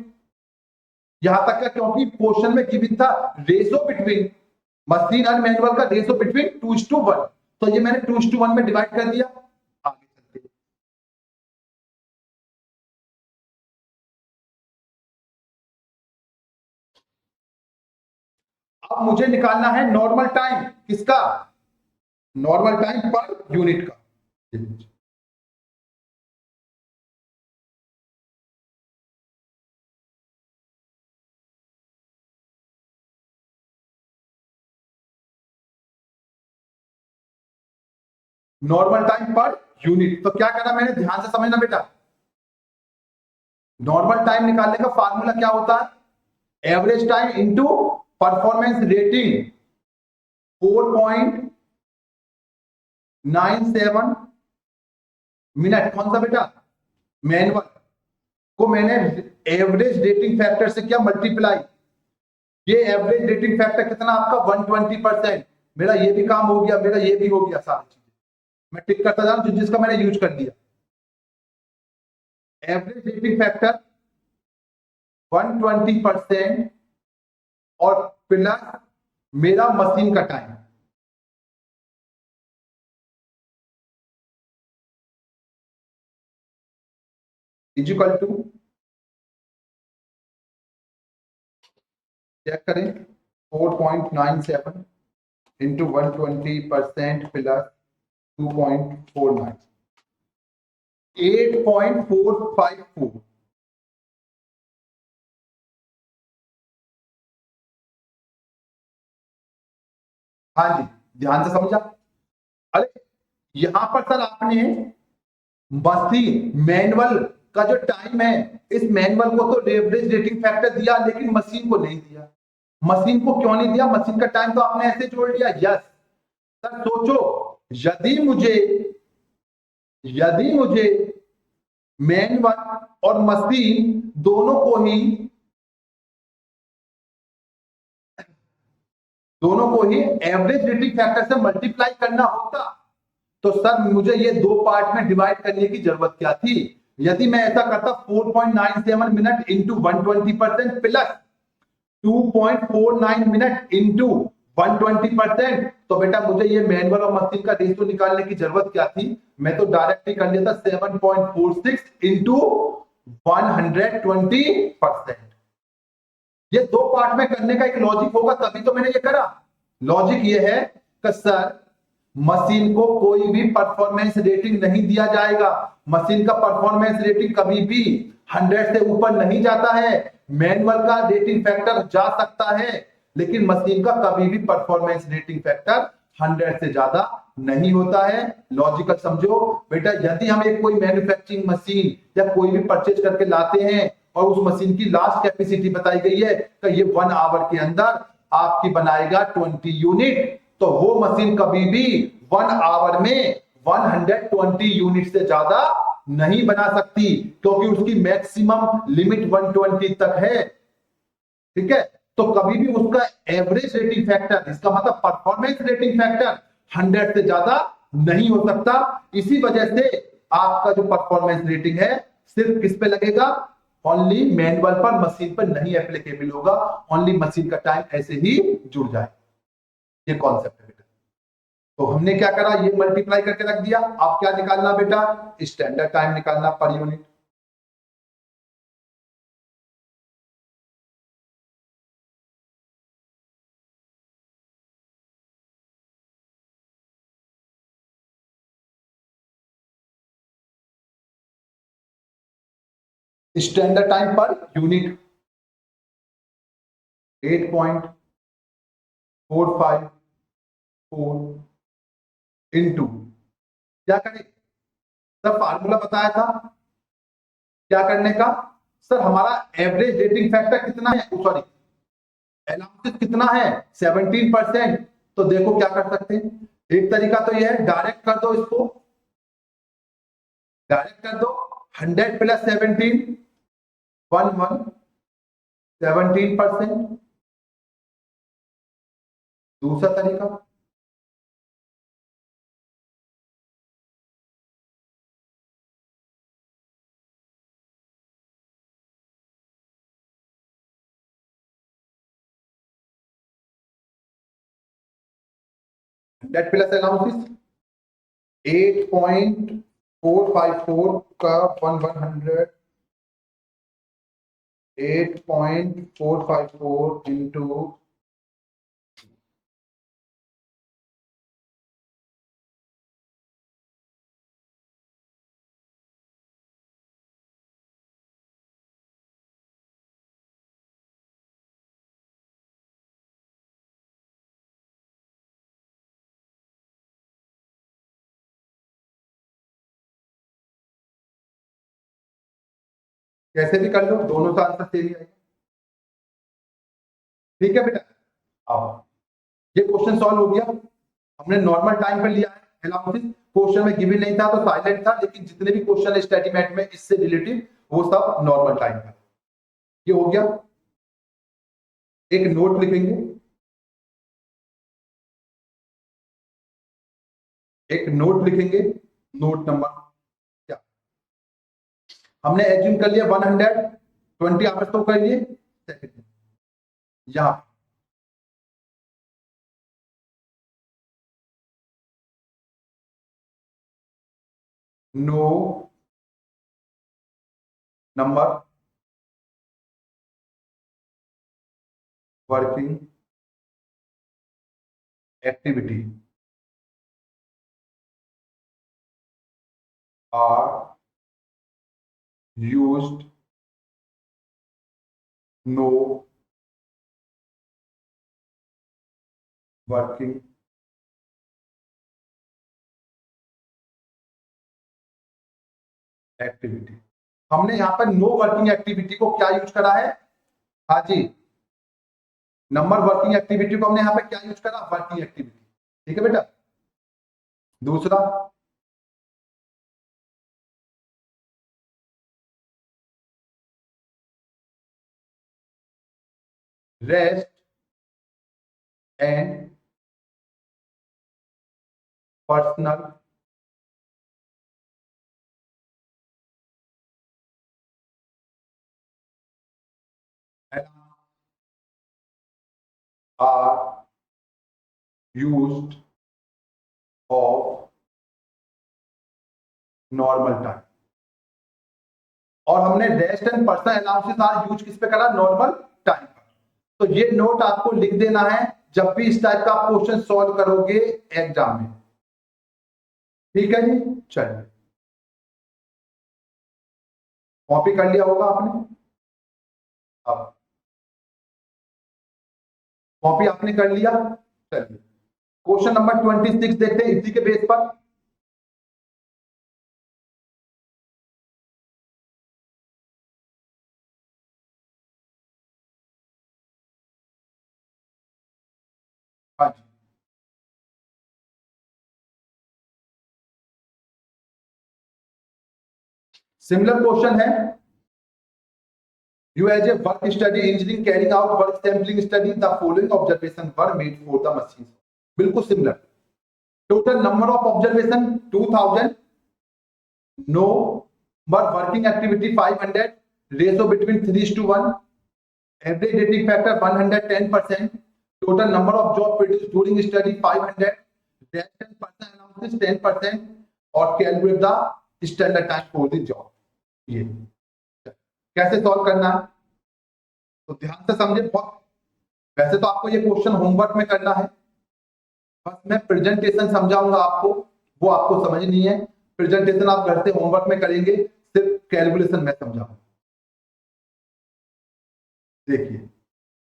यहां तक का क्योंकि क्वेश्चन में गिवन था रेशो बिटवीन मशीन और मैनुअल का रेशो बिटवीन 2:1, तो ये मैंने 2:1 में डिवाइड कर दिया। आगे चलते हैं। अब मुझे निकालना है नॉर्मल टाइम, किसका? नॉर्मल टाइम पर यूनिट का। नॉर्मल टाइम पर यूनिट, तो क्या करना मैंने, ध्यान से समझना बेटा। नॉर्मल टाइम निकालने का फार्मूला क्या होता है? Average time into performance rating 4.97 minute. कौन सा बेटा? मैनुअल को मैंने एवरेज रेटिंग फैक्टर से क्या मल्टीप्लाई। ये एवरेज रेटिंग फैक्टर कितना आपका? 120%। मेरा ये भी काम हो गया, मेरा ये भी हो गया, सारी चीजें मैं टिक करता जा रहा हूं जिसका मैंने यूज कर दिया। एवरेज रेटिंग फैक्टर 120% और प्लस मेरा मशीन का टाइम इक्वल टू, चेक करें, 4.97 इंटू 120% प्लस 2.49 8.454। हाँ जी, ध्यान से समझा। अरे यहां पर सर आपने मशीन मैनुअल का जो टाइम है, इस मैनुअल को तो एवरेज रेटिंग फैक्टर दिया लेकिन मशीन को नहीं दिया। मशीन को क्यों नहीं दिया? मशीन का टाइम तो आपने ऐसे जोड़ लिया। यस सर, सोचो, यदि मुझे मैनुअल और मशीन दोनों को ही एवरेज रेटिंग फैक्टर से मल्टीप्लाई करना होता तो सर मुझे ये दो पार्ट में डिवाइड करने की जरूरत क्या थी? यदि मैं ऐसा करता 4.97 minute into 120% plus 2.49 minute into 120%, तो बेटा मुझे ये मैनुअल और मशीन का रेशियो निकालने की जरूरत क्या थी? मैं तो डायरेक्ट ही कर लेता 7.46 इंटू 120%। ये दो पार्ट में करने का एक लॉजिक होगा, तभी तो मैंने ये करा। लॉजिक ये है कि सर मशीन को कोई भी परफॉर्मेंस रेटिंग नहीं दिया जाएगा। मशीन का परफॉर्मेंस रेटिंग कभी भी 100 से ऊपर नहीं जाता है। मैनुअल का रेटिंग फैक्टर जा सकता है लेकिन मशीन का कभी भी परफॉर्मेंस रेटिंग फैक्टर 100 से ज्यादा नहीं होता है। लॉजिकल समझो बेटा। यदि हम एक कोई मैन्युफैक्चरिंग मशीन या कोई भी परचेज करके लाते हैं और उस मशीन की लास्ट कैपेसिटी बताई गई है कि ये 1 आवर के अंदर आपकी बनाएगा 20 यूनिट, तो वो मशीन कभी भी 1 आवर में 120 यूनिट से ज्यादा नहीं बना सकती क्योंकि उसकी मैक्सिमम लिमिट 120 तक है। ठीक है, तो कभी भी उसका एवरेज रेटिंग फैक्टर, इसका मतलब परफॉर्मेंस रेटिंग फैक्टर 100 से ज्यादा नहीं हो सकता। इसी वजह से आपका जो परफॉर्मेंस रेटिंग है सिर्फ किस पे लगेगा? ओनली मैनुअल पर, मशीन पर नहीं एप्लीकेबल होगा, ओनली मशीन का टाइम ऐसे ही जुड़ जाए, ये कॉन्सेप्ट है बेटा। तो हमने क्या करा, ये मल्टीप्लाई करके रख दिया। अब क्या निकालना बेटा, स्टैंडर्ड टाइम निकालना per unit. Standard time per unit 8.454 into, क्या करें सर, फार्मूला बताया था क्या करने का सर, हमारा एवरेज रेटिंग फैक्टर कितना है, सॉरी अलाउंसेस कितना है 17%। तो देखो क्या कर सकते हैं, एक तरीका तो यह है डायरेक्ट कर दो, इसको डायरेक्ट कर दो, 100 प्लस 17 17%। दूसरा तरीका, डेट प्लस अलाउंसेस 8.454 का 100 8.454 इंटू कैसे भी कर लो, दोनों का आंसर सेम ही आएगा। ठीक है बेटा, अब ये क्वेश्चन सॉल्व हो गया, हमने नॉर्मल टाइम पे लिया है अलाउंसेस, क्वेश्चन में गिवन नहीं था तो साइलेंट था, लेकिन जितने भी क्वेश्चन है स्टैटिमेट में इससे रिलेटिव वो सब नॉर्मल टाइम पे। ये हो गया, एक नोट लिखेंगे, एक नोट लिखेंगे, नोट नंबर क्या, हमने एज्यूम कर लिया 120 आवर्स तो कर लिए सेकंड, यहां no number working activity are used, no working activity. हमने यहां पर नो वर्किंग एक्टिविटी को क्या यूज करा है, हाँ जी, नंबर वर्किंग एक्टिविटी को हमने यहां पर क्या यूज करा, वर्किंग एक्टिविटी। ठीक है बेटा, दूसरा rest and personal are used of normal time. और हमने rest and personal allowances are use किस पे करा, नॉर्मल टाइम पर। तो ये नोट आपको लिख देना है जब भी इस टाइप का आप क्वेश्चन सॉल्व करोगे एग्जाम में। ठीक है जी, चलिए कॉपी कर लिया होगा आपने, अब कॉपी आपने कर लिया, चलिए क्वेश्चन नंबर 26 देखते हैं इसी के बेस पर। हाँ जी, सिमिलर क्वेश्चन है, you as a work study engineering carrying out work sampling study the following observation were made for the machines। बिल्कुल similar, total number of observation 2000, no working activity 500, ratio between 3:1, average rating factor 110%, total number of job produce during study 500, resistance person announces 10%, और calculate the standard time for the job. ये कैसे solve करना है तो ध्यान से समझे। बहुत वैसे तो आपको ये क्वेश्चन होमवर्क में करना है, बस मैं प्रेजेंटेशन समझाऊंगा आपको, वो आपको समझनी है। प्रेजेंटेशन आप घर से होमवर्क में करेंगे, सिर्फ कैलकुलेशन मैं समझाऊंगा। देखिए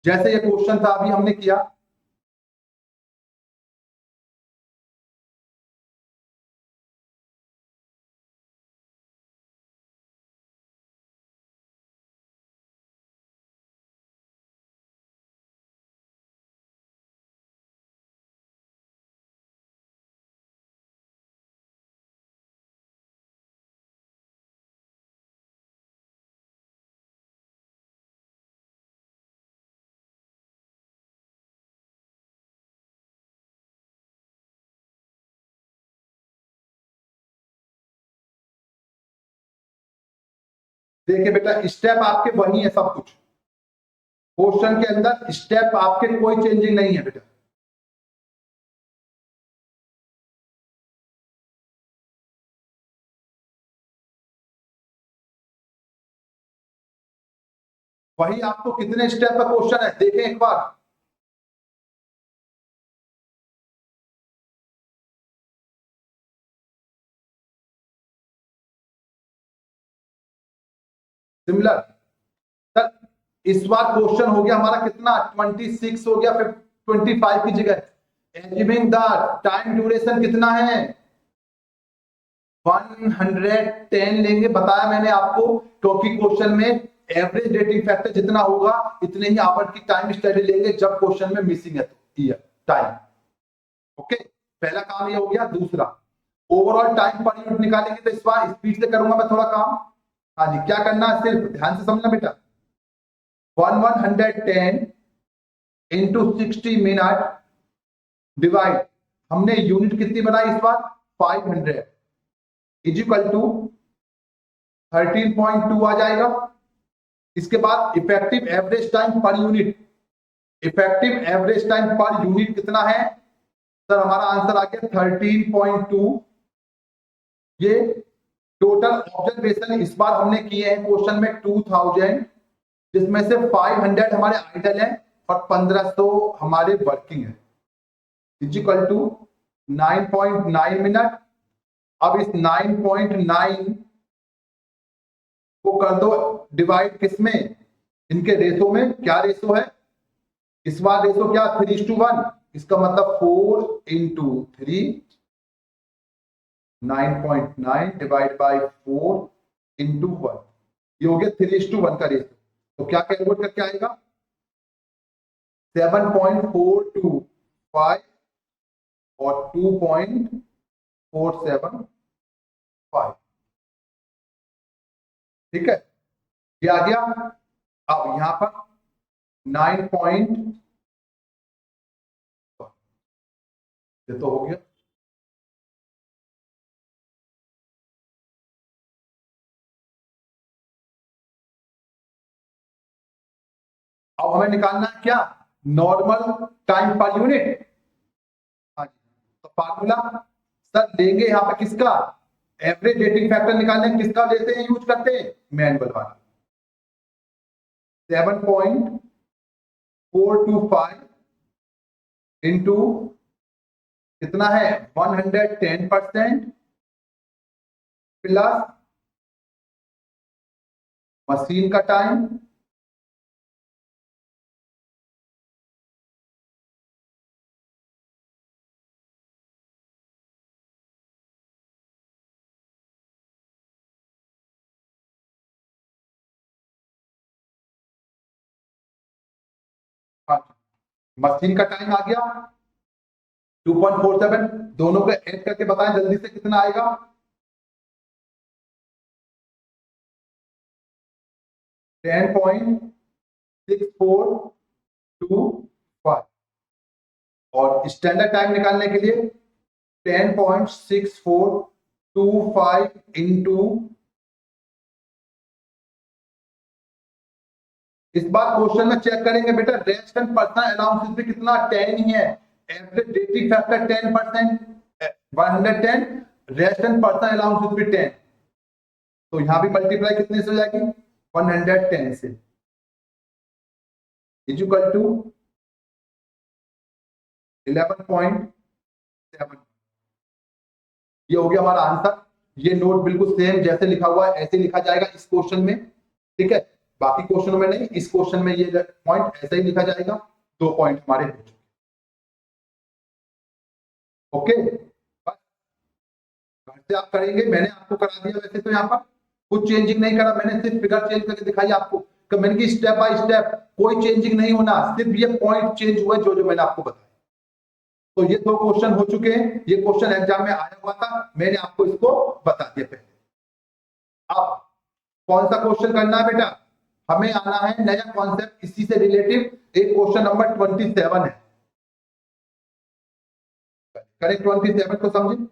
जैसे ये क्वेश्चन था अभी हमने किया, देखिए बेटा स्टेप आपके वही है, सब कुछ क्वेश्चन के अंदर स्टेप आपके कोई चेंजिंग नहीं है बेटा। वही आपको कितने स्टेप का क्वेश्चन है देखें एक बार। सिमिलर सर, इस बार क्वेश्चन हो गया हमारा कितना 26 हो गया, फिर 25 की जगह एज्यूमिंग द टाइम ड्यूरेशन कितना है 110 लेंगे, बताया मैंने आपको, क्योंकि क्वेश्चन में एवरेज रेटिंग फैक्टर जितना होगा इतने ही आवर की टाइम स्टडी लेंगे जब क्वेश्चन में मिसिंग है तो ईयर टाइम। ओके, पहला काम ये हो गया। दूसरा ओवरऑल टाइम पर यूनिट निकालेंगे, तो इस बार स्पीड से करूंगा मैं थोड़ा काम। हाँ जी, क्या करना है सिर्फ ध्यान से समझना बेटा, 110 इंटू 60 मिनट डिवाइड, हमने यूनिट कितनी बनाई इस बार 500, इज इक्वल टू 13.2 आ जाएगा। इसके बाद effective average time per unit, effective average time per unit कितना है सर, हमारा आंसर आ गया 13.2। ये टोटल ऑब्जर्वेशन इस बार हमने किए हैं क्वेश्चन में 2000, जिसमें से 500 हमारे आइडल हैं और 1500 हमारे वर्किंग है, इज इक्वल टू 9.9 मिनट। अब इस 9.9 को कर दो डिवाइड किसमें, इनके रेशो में। क्या रेशो है इस बार, रेशो क्या 3:1, इसका मतलब 4 इंटू 3, 9.9 डिवाइड बाई 4 इंटू 1, ये हो गया 3:1 का रेशो। तो क्या कैलकुलेट करके आएगा 7.425 और 2.475, ठीक है, ये आ गया। अब यहां पर 9 ये तो हो गया। अब हमें निकालना है क्या, नॉर्मल टाइम पर यूनिट। हाँ जी, तो फार्मूला सर लेंगे यहाँ पे किसका, एवरेज रेटिंग फैक्टर निकालने किसका लेते हैं, यूज करते हैं मैनुअल वाला। 7.425 इंटू कितना है 110% प्लस मशीन का टाइम मशीन का टाइम आ गया 2.47, दोनों को ऐड करके बताएं जल्दी से कितना आएगा, 10.6425, और स्टैंडर्ड टाइम निकालने के लिए 10.6425 इंटू इस बार क्वेश्चन में चेक करेंगे बेटा, रेस्ट एंड पर्सनल अलाउंसेस भी कितना 10 ही है, average rating factor 10%, 110, rest and personal allowances भी 10, तो यहां भी मल्टीप्लाई कितने से हो जाएगी 110 से, इक्वल टू 11.7। ये हो गया हमारा आंसर। ये नोट बिल्कुल सेम जैसे लिखा हुआ है ऐसे लिखा जाएगा इस क्वेश्चन में, ठीक है, बाकी क्वेश्चनों में नहीं, इस क्वेश्चन में ये पॉइंट ऐसे ही लिखा जाएगा। 2 पॉइंट हमारे हो चुके। ओके, बस घर से आप करेंगे, मैंने आपको करा दिया वैसे तो यहाँ पर कुछ चेंजिंग नहीं करा, मैंने सिर्फ फिगर चेंज करके दिखाई आपको, कि मैंने की स्टेप बाय स्टेप कोई चेंजिंग नहीं होना, सिर्फ ये पॉइंट चेंज हुआ जो जो मैंने आपको बताया। तो ये 2 क्वेश्चन हो चुके हैं, ये क्वेश्चन एग्जाम में आया हुआ था, मैंने आपको इसको बता दिया पहले। अब कौन सा क्वेश्चन करना है बेटा, हमें आना है नया कॉन्सेप्ट, इसी से रिलेटिव एक क्वेश्चन नंबर 27 है। करें 27 को समझे।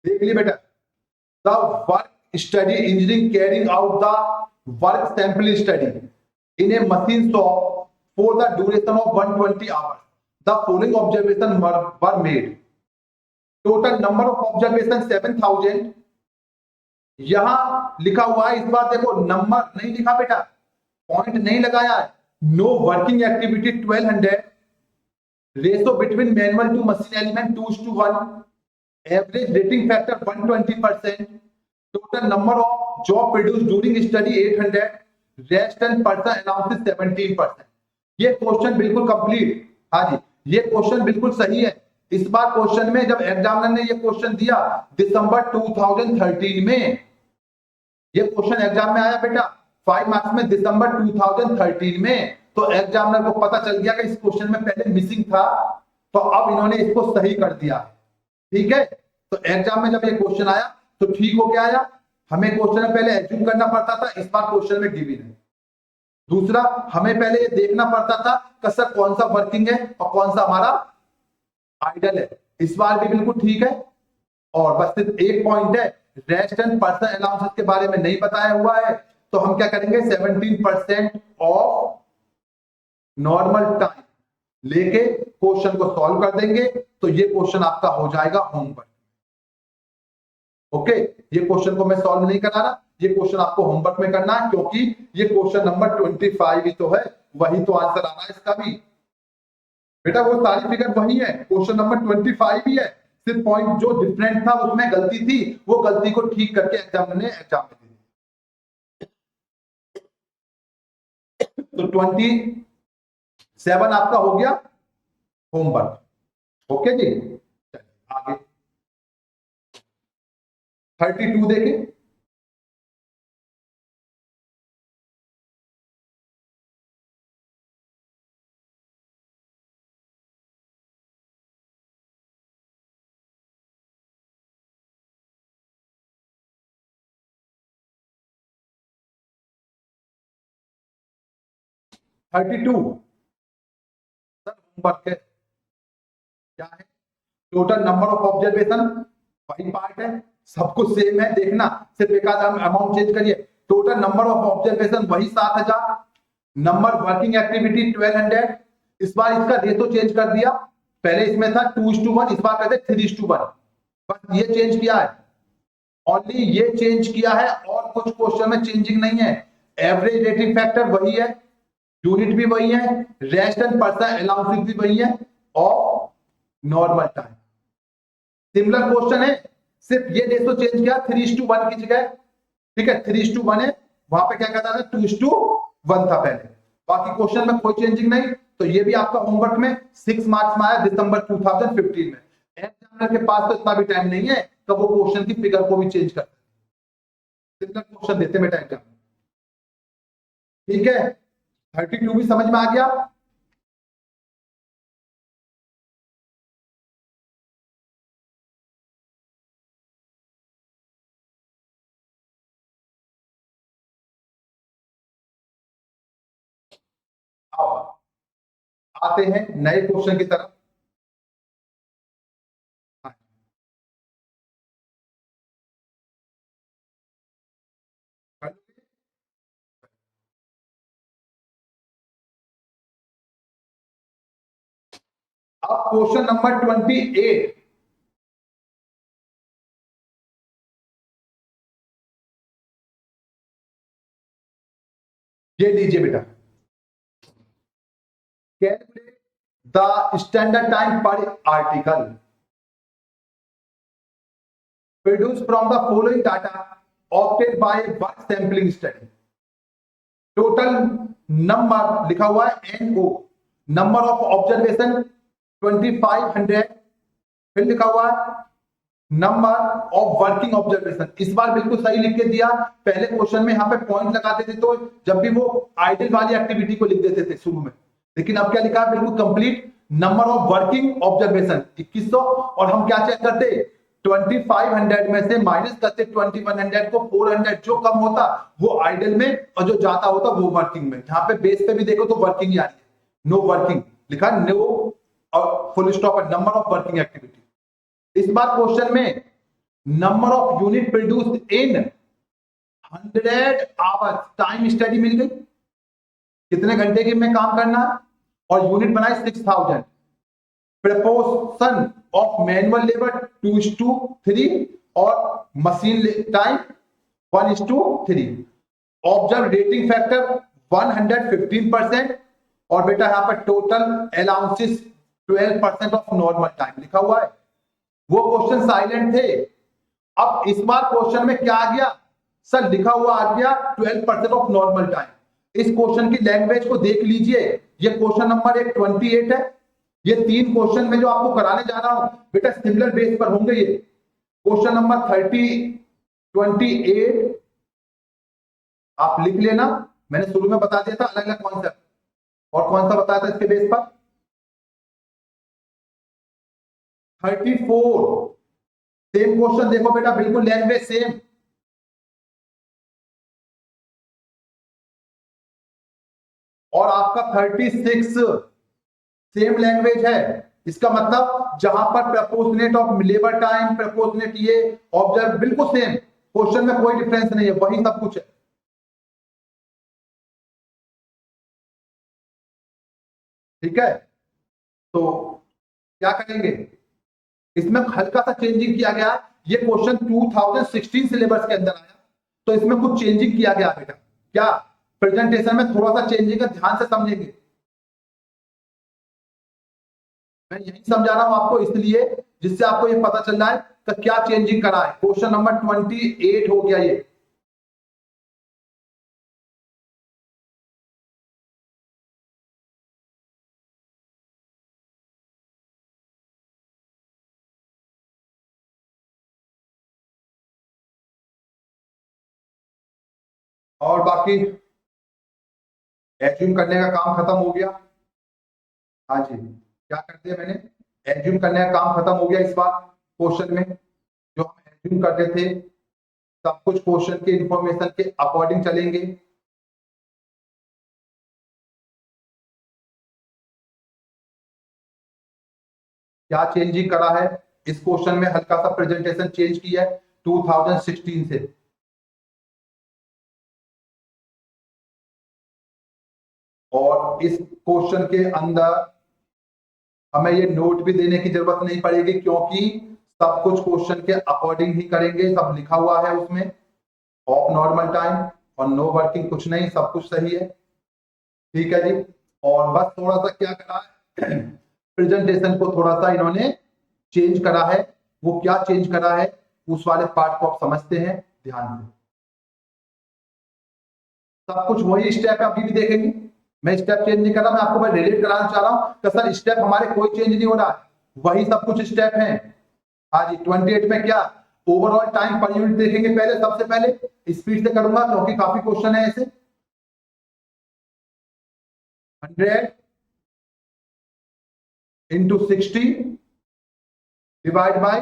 देख लिए बेटा, the work study engineering carrying out the work sample study in A machine shop for the duration of 120 hours, the following observation were made, total number of observation 7000। यहां लिखा हुआ है, इस बार देखो नंबर नहीं लिखा बेटा, पॉइंट नहीं लगाया है, no working activity 1200, ratio between manual to machine element 2:1, average rating factor 120%, total number of job produce during study 800, rest and person allowances 17%। ये क्वेश्चन बिल्कुल कंप्लीट, हाँ जी, ये क्वेश्चन बिल्कुल सही है। इस बार क्वेश्चन में जब एग्जामिनर ने ये क्वेश्चन दिया दिसंबर 2013 में, ये क्वेश्चन एग्जाम में आया बेटा 5 मार्क्स में दिसंबर 2013 में, तो एग्जामिनर को पता चल गया कि इस क्वेश्चन में पहले मिसिंग था, तो अब इन्होंने इसको सही कर दिया, ठीक है। तो एग्जाम में जब ये क्वेश्चन आया तो ठीक हो गया आया, हमें क्वेश्चन में पहले एज्यूम करना पड़ता था, इस बार क्वेश्चन में गिवन है। दूसरा, हमें पहले ये देखना पड़ता था कि सर कौन सा वर्किंग है और कौन सा हमारा आइडल है, इस बार भी बिल्कुल ठीक है। और बस सिर्फ एक पॉइंट है, रेस्ट एंड पर्सन अलाउंसेस के बारे में नहीं बताया हुआ है, तो हम क्या करेंगे 17% ऑफ नॉर्मल टाइम लेके क्वेश्चन को सॉल्व कर देंगे, तो ये क्वेश्चन आपका हो जाएगा होमवर्क। ओके, ये क्वेश्चन को मैं सॉल्व नहीं करा रहा, ये क्वेश्चन आपको होमवर्क में करना है, क्योंकि ये क्वेश्चन नंबर 25 ही तो है, वही तो आंसर आना है इसका भी बेटा, वो सारी फिगर वही है, क्वेश्चन नंबर 25 ही है, सिर्फ पॉइंट जो डिफरेंट था उसमें गलती थी, वो गलती को ठीक करके एग्जाम ने एग्जाम में दी। तो 27 आपका हो गया होमवर्क। ओके जी, आगे 32 देखें। थर्टी टू सर होमवर्क है, क्या है, टोटल नंबर ऑफ ऑब्जर्वेशन, वही पार्ट है, सब कुछ सेम है, देखना सिर्फ एक आधा अमाउंट चेंज करिए। टोटल नंबर ऑफ ऑब्जर्वेशन वही 7000, नंबर वर्किंग एक्टिविटी 1200, इस बार इसका रेशो चेंज कर दिया, पहले इसमें था 2:1, इस बार कहते 3:1, बस ये चेंज किया है, ओनली ये चेंज किया है, और कुछ क्वेश्चन में चेंजिंग नहीं है। एवरेज रेटिंग फैक्टर वही है, यूनिट भी वही है, रेस्ट एंड पर्सन अलाउंसेस भी वही है, और नॉर्मल टाइम सिमिलर क्वेश्चन है, सिर्फ ये रेशो चेंज किया 3:1 की जगह, ठीक है 3:1 है, वहां पे क्या कहता था 2:1 था पहले, बाकी क्वेश्चन में कोई चेंजिंग नहीं। तो ये भी आपका होमवर्क में 6 मार्क्स में आया दिसंबर 2015 में। एग्जामिनर के पास तो इतना भी टाइम नहीं है तो वो क्वेश्चन की फिगर को भी चेंज कर सिमिलर क्वेश्चन देते बेटा एग्जाम, ठीक है। 32 भी समझ में आ गया। आते हैं नए क्वेश्चन की तरफ। अब क्वेश्चन नंबर 28, ये लीजिए बेटा, कैलकुलेट द स्टैंडर्ड टाइम पर article produce from the following data obtain by work sampling study. Total number लिखा हुआ है NO, नंबर ऑफ ऑब्जर्वेशन 2500, फिर लिखा हुआ है नंबर ऑफ वर्किंग ऑब्जर्वेशन। इस बार बिल्कुल सही लिख के दिया। पहले क्वेश्चन में यहाँ पे पॉइंट लगाते थे तो जब भी वो आइडल वाली एक्टिविटी को लिख देते थे शुरू में, लेकिन अब क्या लिखा है बिल्कुल complete number of working observation 2100। और हम क्या चेक करते, 2500 में से माइनस करते 2100 को, 400 जो कम होता वो आइडल में और जो जाता होता वो वर्किंग में। यहाँ पे बेस पे भी देखो तो वर्किंग ही आ रही है, नो वर्किंग लिखा, नो और full stop number of working activity. इस बार क्वेश्चन में number of unit produced in 100 hours time study मिल गई, कितने घंटे की में काम करना है, और यूनिट बनाए 6000। प्रपोर्शन ऑफ मैनुअल लेबर 2:3 और machine time 1:3। Observe rating factor 115%। और बेटा यहाँ पर total allowances 12% of normal time लिखा हुआ है। वो क्वेश्चन साइलेंट थे। अब इस बार क्वेश्चन में क्या आ गया सर, लिखा हुआ आ गया 12% ऑफ नॉर्मल टाइम। इस क्वेश्चन की लैंग्वेज को देख लीजिए, ये क्वेश्चन नंबर 28 है। ये 3 क्वेश्चन में जो आपको कराने जा रहा हूं बेटा सिमिलर बेस पर होंगे। ये क्वेश्चन नंबर 30, 28 आप लिख लेना। मैंने शुरू में बता दिया था अलग अलग कॉन्सेप्ट, और कौन सा बताया था इसके बेस पर। 34 सेम क्वेश्चन देखो बेटा, बिल्कुल लैंग्वेज सेम। और आपका 36 सेम लैंग्वेज है। इसका मतलब जहां पर proportionate of labour time, proportionate ये ऑब्जर्व बिल्कुल सेम, क्वेश्चन में कोई डिफरेंस नहीं है, वही सब कुछ है। ठीक है, तो क्या करेंगे, इसमें हल्का सा चेंजिंग किया गया। ये क्वेश्चन 2016 सिलेबस के अंदर आया, तो इसमें कुछ चेंजिंग किया गया बेटा। क्या प्रेजेंटेशन में थोड़ा सा चेंजिंग है, ध्यान से समझेंगे। मैं यही समझा रहा हूं आपको इसलिए जिससे आपको ये पता चल रहा है कि क्या चेंजिंग करा है। क्वेश्चन नंबर 28 हो गया ये। और बाकी एज्यूम करने का काम खत्म हो गया। हाँ जी, क्या कर दिया मैंने, एज्यूम करने का काम खत्म हो गया। इस बार क्वेश्चन में जो हम एज्यूम करते थे सब कुछ क्वेश्चन के इंफॉर्मेशन के अकॉर्डिंग चलेंगे। क्या चेंजिंग करा है इस क्वेश्चन में, हल्का सा प्रेजेंटेशन चेंज किया है 2016 से। और इस क्वेश्चन के अंदर हमें ये नोट भी देने की जरूरत नहीं पड़ेगी, क्योंकि सब कुछ क्वेश्चन के अकॉर्डिंग ही करेंगे। सब लिखा हुआ है उसमें, ऑफ नॉर्मल टाइम और नो वर्किंग, कुछ नहीं, सब कुछ सही है। ठीक है जी। और बस थोड़ा सा क्या करा है, प्रेजेंटेशन को थोड़ा सा इन्होंने चेंज करा है। वो क्या चेंज करा है उस वाले पार्ट को आप समझते हैं ध्यान से। सब कुछ वही स्टेप है, अभी भी देखेंगे। मैं स्टेप चेंज नहीं कर रहा, मैं आपको मैं रिलेट कराना चाह रहा हूं कि सर स्टेप हमारे कोई चेंज नहीं हो रहा है, वही सब कुछ स्टेप है। हाँ जी, 28 में क्या ओवरऑल टाइम पर यूनिट देखेंगे। पहले सबसे पहले स्पीड से करूंगा क्योंकि काफी क्वेश्चन है ऐसे। 100 इंटू 60 डिवाइड बाई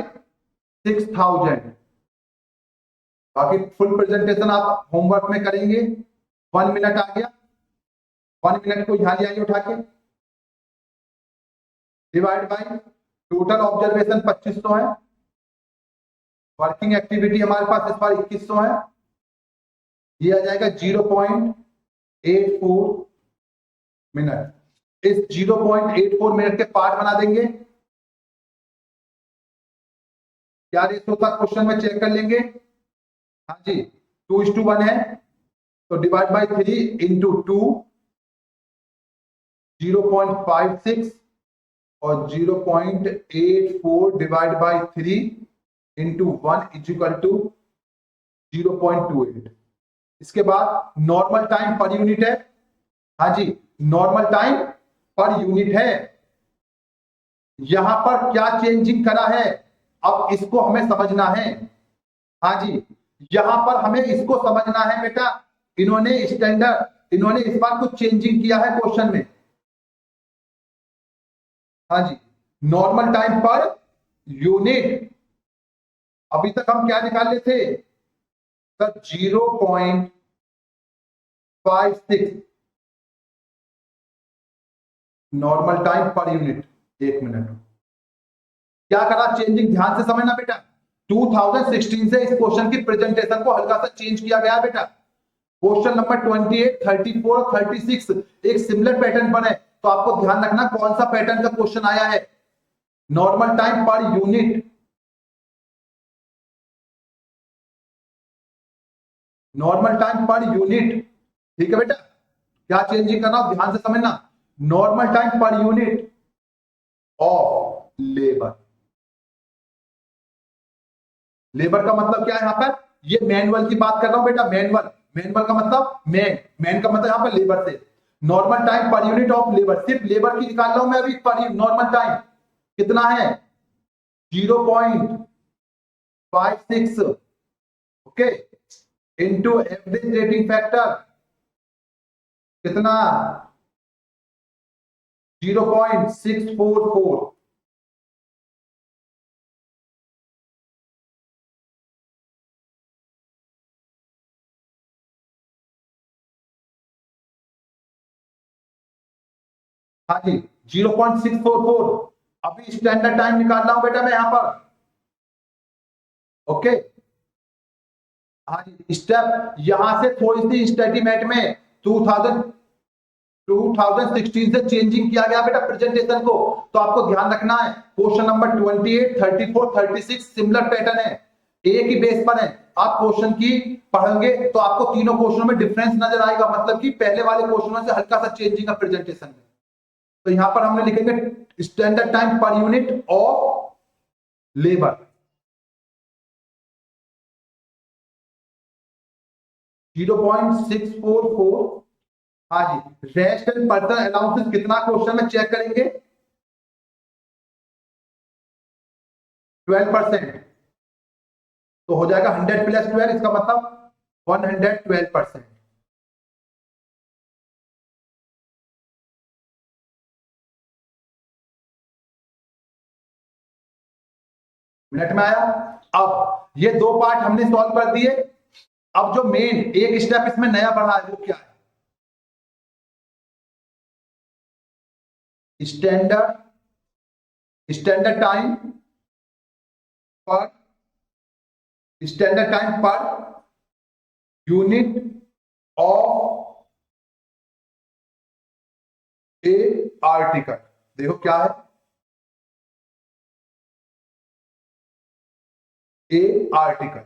6000। बाकी फुल प्रेजेंटेशन आप होमवर्क में करेंगे। 1 मिनट आ गया, 1 मिनट को यहाँ ले आइए उठा के। डिवाइड बाय टोटल ऑब्जर्वेशन 2500 है, वर्किंग एक्टिविटी हमारे पास इस बार 2100 है, ये आ जाएगा 0.84 मिनट। इस 0.84 मिनट के पार्ट बना देंगे, क्या रेशियो था क्वेश्चन में चेक कर लेंगे। हाँ जी 2:1 है, तो डिवाइड बाय 3 इंटू 2 0.56 और 0.84 divide by 3 into 1 is equal to 0.28। इसके बाद नॉर्मल टाइम पर यूनिट है, हाँ जी नॉर्मल टाइम पर यूनिट है। यहां पर क्या चेंजिंग करा है, अब इसको हमें समझना है। हाँ जी यहां पर हमें इसको समझना है बेटा, इन्होंने इस बार कुछ चेंजिंग किया है क्वेश्चन में। हाँ जी नॉर्मल टाइम पर यूनिट, अभी तक हम क्या निकाले थे sir 0.56 normal time per unit, एक मिनट क्या करा चेंजिंग, ध्यान से समझना बेटा। 2016 से इस क्वेश्चन की प्रेजेंटेशन को हल्का सा चेंज किया गया बेटा। क्वेश्चन नंबर 28, 34 और 36 एक सिमिलर पैटर्न पर है, तो आपको ध्यान रखना कौन सा पैटर्न का क्वेश्चन आया है। Normal time per unit, normal time per unit, ठीक है बेटा। क्या चेंजिंग करना ध्यान से समझना, normal time per unit of labour. Labour का मतलब क्या है यहां पर, ये मैनुअल की बात कर रहा हूं बेटा, मैनुअल का मतलब मैन का मतलब यहां पर लेबर से। Normal time per unit of labour, सिर्फ लेबर की निकाल रहा हूं मैं अभी पर नॉर्मल टाइम कितना है 0.56 okay into average rating factor कितना 0.644। हाँ जी 0.644। अभी स्टैंडर्ड टाइम निकाल रहा हूं बेटा मैं यहां पर, ओके। हाँ जी स्टेप यहां से थोड़ी सी स्टेटीमेट में 2016 से चेंजिंग किया गया बेटा प्रेजेंटेशन को, तो आपको ध्यान रखना है क्वेश्चन नंबर 28, 34, 36 सिमिलर पैटर्न है, एक ही बेस पर है। आप क्वेश्चन की पढ़ेंगे तो आपको तीनों क्वेश्चनों में डिफरेंस नजर आएगा, मतलब कि पहले वाले क्वेश्चनों से हल्का सा चेंजिंग है प्रेजेंटेशन में। तो यहां पर हमने लिखेंगे standard time per unit of labour 0.644। हाँ जी रेस्ट एंड पर्सनल अलाउंसेस कितना क्वेश्चन में चेक करेंगे 12%, तो हो जाएगा 100 + 12, इसका मतलब 112%। मिनट में आया। अब ये दो पार्ट हमने सॉल्व कर दिए, अब जो मेन एक स्टेप इसमें नया बढ़ा है वो क्या है, standard time per unit of A article. देखो क्या है ए आर्टिकल,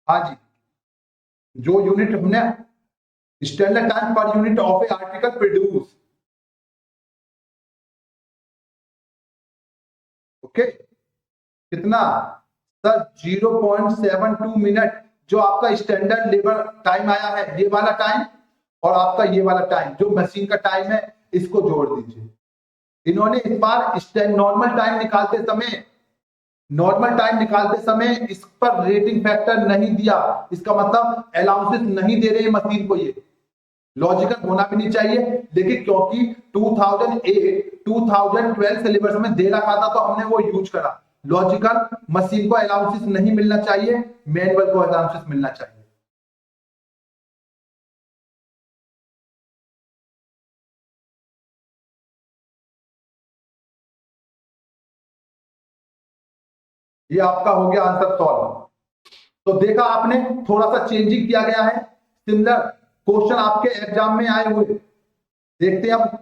हाँ जी जो यूनिट हमने standard time per unit of A article produce, okay कितना सर 0.72 मिनट, जो आपका स्टैंडर्ड लेबर टाइम आया है ये वाला टाइम, और आपका ये वाला टाइम जो मशीन का टाइम है इसको जोड़ दीजिए। इन्होंने इस बार नॉर्मल टाइम निकालते समय इस पर रेटिंग फैक्टर नहीं दिया, इसका मतलब अलाउंसेस नहीं दे रहे मशीन को। ये लॉजिकल होना भी नहीं चाहिए, लेकिन क्योंकि 2008 2012 सिलेबस में दे रखा था तो हमने वो यूज करा। लॉजिकल मशीन को अलाउंसेस नहीं मिलना चाहिए, मैनुअल को अलाउंसेस मिलना चाहिए। ये आपका हो गया आंसर सॉल्व। तो देखा आपने, थोड़ा सा चेंजिंग किया गया है, सिमिलर क्वेश्चन आपके एग्जाम में आए हुए। देखते हैं अब,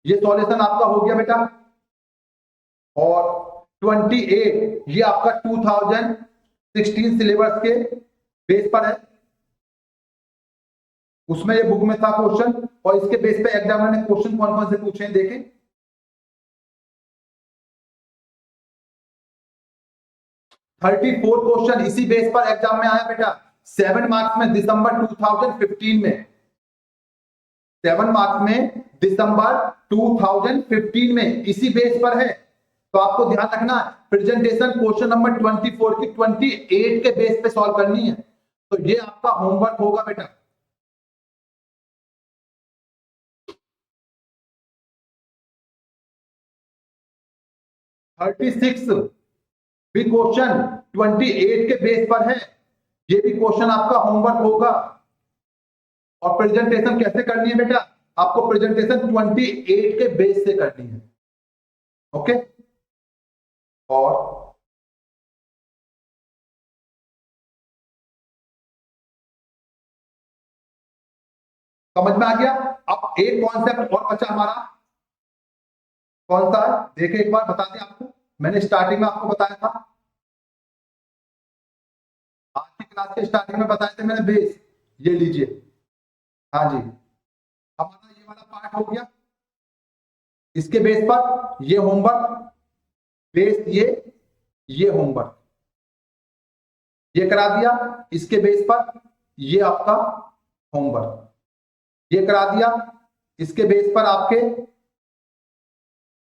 ये सॉल्यूशन आपका हो गया बेटा। और 28 ये आपका 2016 सिलेबस के बेस पर है, उसमें ये बुक में था क्वेश्चन, और इसके बेस पे एग्जामिनर ने क्वेश्चन कौन कौन से पूछे हैं देखें। 34 क्वेश्चन इसी बेस पर एग्जाम में आया बेटा, 7 मार्क्स में दिसंबर 2015 में, 7 मार्क्स में दिसंबर 2015 में इसी बेस पर है। तो आपको ध्यान रखना, प्रेजेंटेशन क्वेश्चन नंबर 24 की 28 के बेस पे सॉल्व करनी है। तो ये आपका होमवर्क होगा बेटा। थर्टी सिक्स भी क्वेश्चन 28 के बेस पर है, ये भी क्वेश्चन आपका होमवर्क होगा। और प्रेजेंटेशन कैसे करनी है बेटा, आपको प्रेजेंटेशन 28 के बेस से करनी है। ओके, और समझ में आ गया। अब एक कॉन्सेप्ट और बचा हमारा, कौन सा है देखे एक बार, बता दें आपको, मैंने स्टार्टिंग में आपको बताया था, आज की क्लास के स्टार्टिंग में बताए थे मैंने बेस, ये लीजिए। हाँ जी, हमारा ये वाला पार्ट हो गया, इसके बेस पर ये होमवर्क, बेस ये होमवर्क ये करा दिया, इसके बेस पर ये आपका होमवर्क ये करा दिया, इसके बेस पर आपके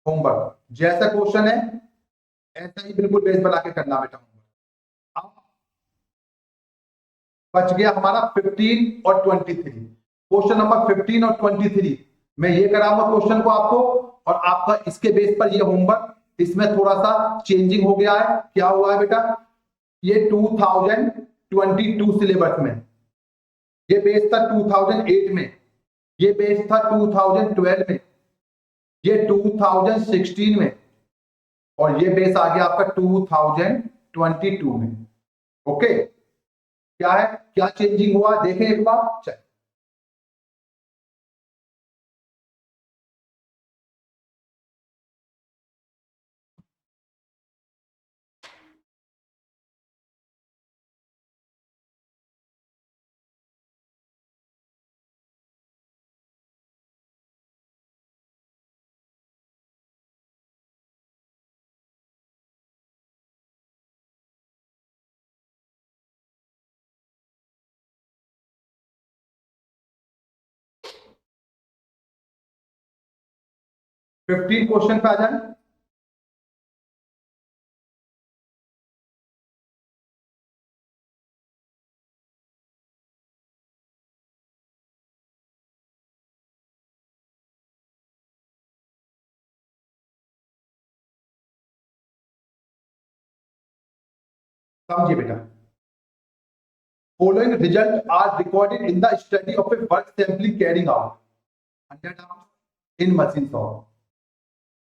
होमवर्क, जैसा क्वेश्चन है ऐसा ही बिल्कुल बेस बना के करना बेटा होमवर्क। अब बच गया हमारा 15 और 23, क्वेश्चन नंबर 15 और 23 मैं ये कराऊंगा क्वेश्चन को आपको, और आपका इसके बेस पर ये होमवर्क। इसमें थोड़ा सा चेंजिंग हो गया है, क्या हुआ है बेटा, ये 2022 सिलेबस में, ये बेस था 2008 में, ये बेस था 2012 में, ये 2016 में, और ये बेस आ गया आपका 2022 में। ओके, क्या है, क्या चेंजिंग हुआ देखें एक बार। चल, फिफ्टीन क्वेश्चन पे आ जाए। समझिए बेटा, following results are recorded in the study of a work sampling carrying out 100 hours in machine shop.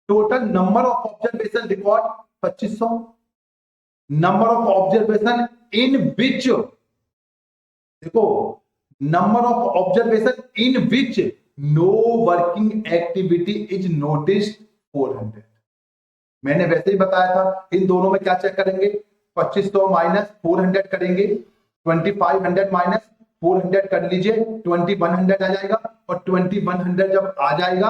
Total number of observation record 2500, number of observation in which, देखो, number of observation in which no working activity is noticed 400। मैंने वैसे ही बताया था, इन दोनों में क्या check करेंगे, 2500 minus 400 करेंगे, 2500 माइनस 400 कर लीजिए, 2100 आ जाएगा। और 2100 जब आ जाएगा,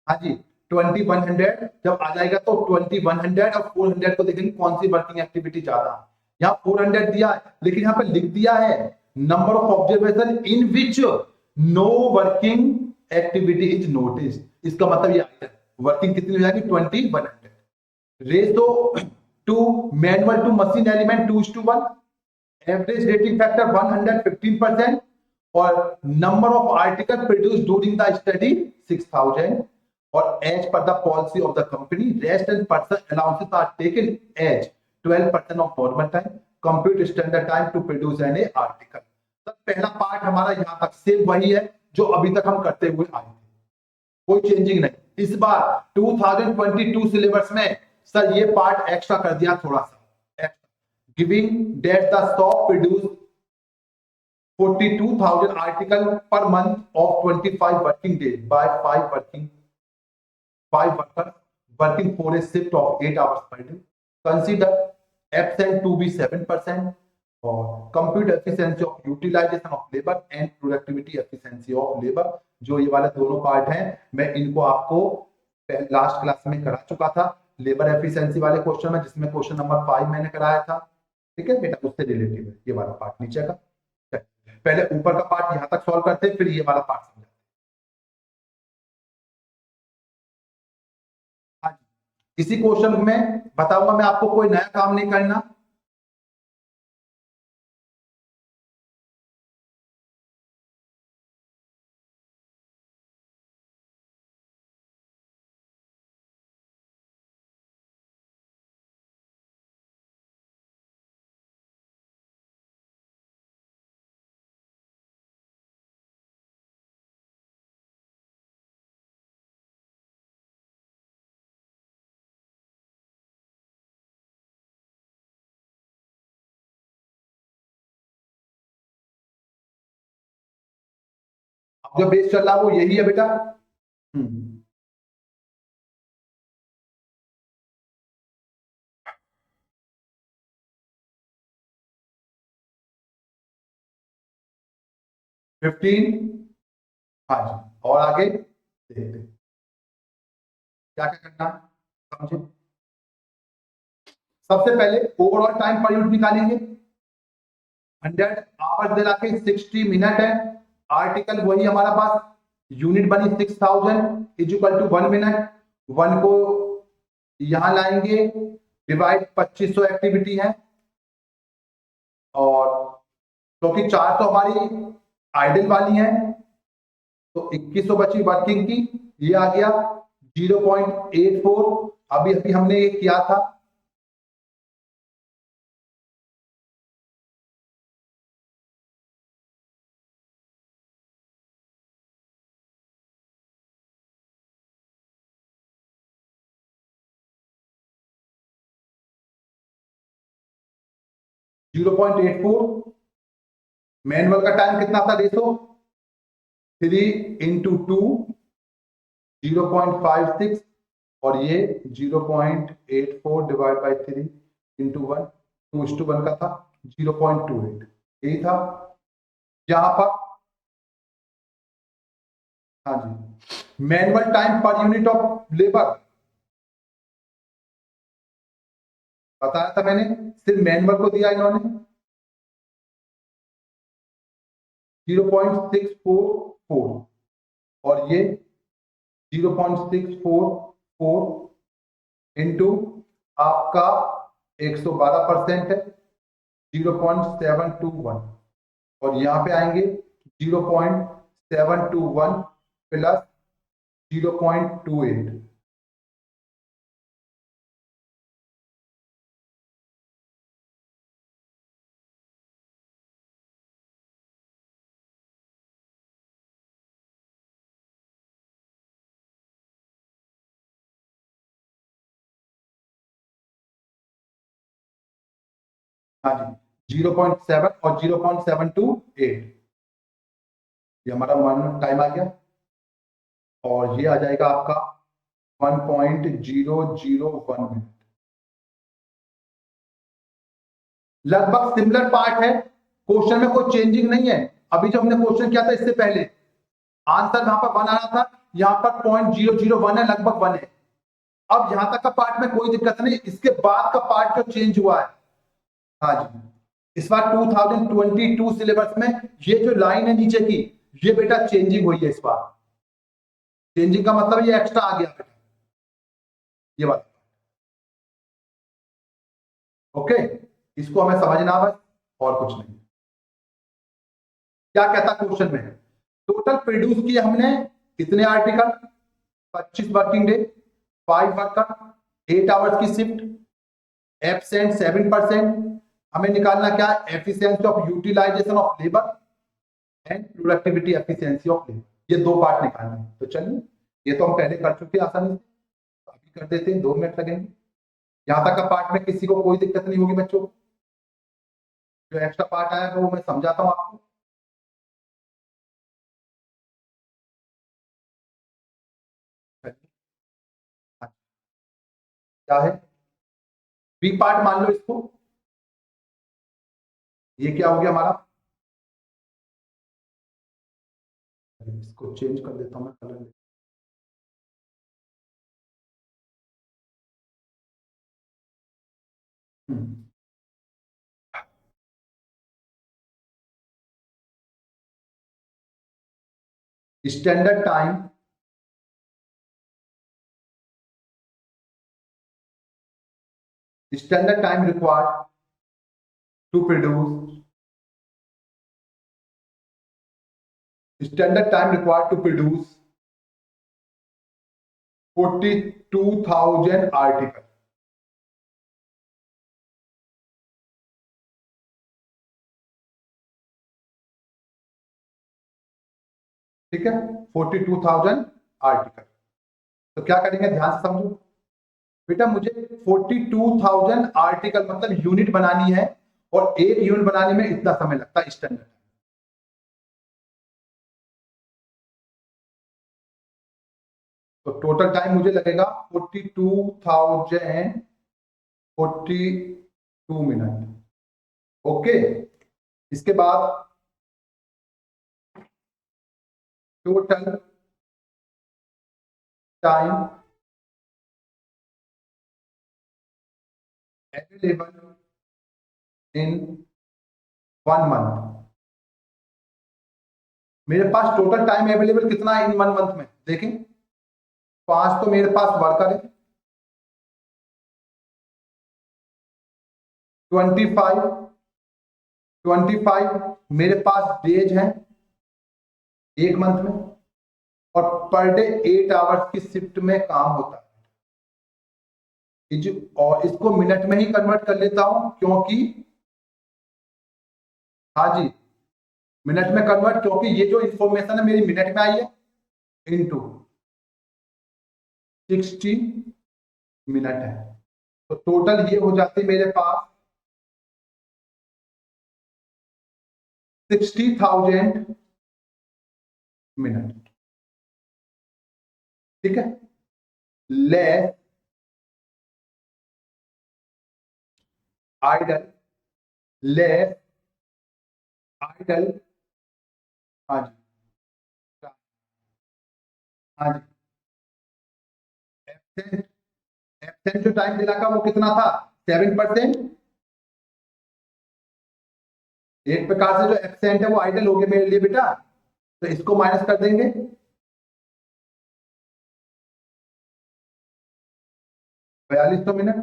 हाँ जी, 2100 जब आ जाएगा तो 2100 और 400 को देखेंगे कौन सी वर्किंग एक्टिविटी ज्यादा। यहाँ 400 दिया है, लेकिन यहाँ पे लिख दिया है number of observation in which no working activity is notice. इसका मतलब ये वर्किंग कितनी हो जाएगी, 2100। Ratio to manual to machine element 2:1, average rating factor 115%, और number of article produce during the study 6000, और as per the policy of the company rest and person allowances are taken as 12% of normal time, compute standard time to produce an article. तो पहला part हमारा यहां तक same वही है जो अभी तक हम करते हुए आए थे, कोई चेंजिंग नहीं। इस बार 2022 सिलेबस में सर ये पार्ट एक्स्ट्रा कर दिया थोड़ा सा, giving that the shop produce 42,000 article per month of 25 working days by 5 workers working for a shift of 8 hours per day. Consider absent to be 7% और compute efficiency of utilization of labor and productivity efficiency of labor. जो ये वाले दोनों part हैं, मैं इनको आपको last class में करा चुका था लेबर एफिशिएंसी वाले क्वेश्चन में, जिसमें क्वेश्चन नंबर 5 मैंने कराया था। ठीक है बेटा, उससे रिलेटिव है ये वाला पार्ट नीचे का। पहले ऊपर का पार्ट यहां तक सॉल्व करते हैं, फिर ये वाला पार्ट समझाते हैं। इसी क्वेश्चन में बताऊंगा मैं आपको, कोई नया काम नहीं करना। जो बेस चल रहा है वो यही है बेटा। 15। हाँ जी, और आगे देखते हैं क्या क्या करना है, समझे। सबसे पहले ओवरऑल टाइम पर यूनिट निकालेंगे। 100 आवर्स दिला के 60 मिनट है। आर्टिकल वही हमारा पास, यूनिट बनी 6000 इज इक्वल टू 1 मिनट। 1 को यहां लाएंगे, डिवाइड 2500 एक्टिविटी है, और क्योंकि 4 तो हमारी आइडल वाली है तो 2100 बची वर्किंग की। ये आ गया 0.84। अभी अभी हमने ये किया था, मैनुअल का टाइम कितना था देखो, 3 × 2 0.56, और ये 0.84 डिवाइड बाई 3 × 1 2:1 का था 0.28। यही था यहां पर। हाँ जी, manual time per unit of labour बताया था मैंने, सिर्फ मैनुअल को दिया इन्होंने 0.644, और ये 0.644 इंटू आपका 112% है 0.721, और यहां पे आएंगे 0.721 प्लस 0.28। हाँ जी, 0.7 और 0.728 ये हमारा टाइम आ गया, और ये आ जाएगा आपका 1.001 मिनट। लगभग सिमिलर पार्ट है, क्वेश्चन में कोई चेंजिंग नहीं है। अभी जो हमने क्वेश्चन किया था इससे पहले, आंसर यहां पर 1 आ रहा था, यहां पर 0.001 है, लगभग 1 है। अब यहां तक का पार्ट में कोई दिक्कत नहीं, इसके बाद का पार्ट जो चेंज हुआ है, हाँ जी, इस बार 2022 सिलेबस में ये जो लाइन है नीचे की, ये बेटा चेंजिंग हुई है इस बार। चेंजिंग का मतलब ये एक्स्ट्रा आ गया बेटा, ये बात। ओके, इसको हमें समझना बस, और कुछ नहीं। क्या कहता क्वेश्चन में, टोटल प्रोड्यूस किए हमने कितने article, 25 working day, 5 worker, 8 hours की शिफ्ट, एब्सेंट 7%। हमें निकालना क्या, efficiency of utilization of labour and productivity efficiency of labour. ये 2 पार्ट निकालने हैं। तो चलिए, ये तो हम पहले कर चुके हैं आसानी से, अभी कर देते हैं, 2 मिनट लगेंगे। यहां तक का पार्ट में किसी को कोई दिक्कत नहीं होगी बच्चों। जो एक्स्ट्रा पार्ट आया वो मैं समझाता हूं आपको। क्या है बी पार्ट, मान लो इसको, ये क्या हो गया हमारा, इसको चेंज कर देता हूं मैं colour. Standard time required to produce standard time required to produce 42,000 article. ठीक है, 42,000 आर्टिकल। तो क्या करेंगे, ध्यान से समझो बेटा, मुझे 42,000 आर्टिकल मतलब यूनिट बनानी है, और एक यूनिट बनाने में इतना समय लगता है स्टैंडर्ड। तो टोटल टाइम मुझे लगेगा 42 मिनट। ओके, इसके बाद total time available in 1 month. मेरे पास टोटल टाइम अवेलेबल कितना है इन 1 मंथ में, देखें। 5 तो मेरे पास वर्कर है, 25 मेरे पास डेज हैं एक मंथ में, और पर डे 8 आवर्स की शिफ्ट में काम होता है। और इसको मिनट में ही कन्वर्ट कर लेता हूं, क्योंकि हाँ जी, मिनट में कन्वर्ट, क्योंकि ये जो इंफॉर्मेशन है मेरी मिनट में आई है, इनटू 60 मिनट है। तो टोटल ये हो जाती मेरे पास 60,000 मिनट। ठीक है, लेस आइडल, लेस आइडल, हाँ जी, हाँ जी, एब्सेंट, एब्सेंट जो टाइम दिला था वो कितना था, 7%। एक प्रकार से जो एब्सेंट है वो आइडल हो गया मेरे लिए बेटा, तो इसको माइनस कर देंगे, 4200 मिनट।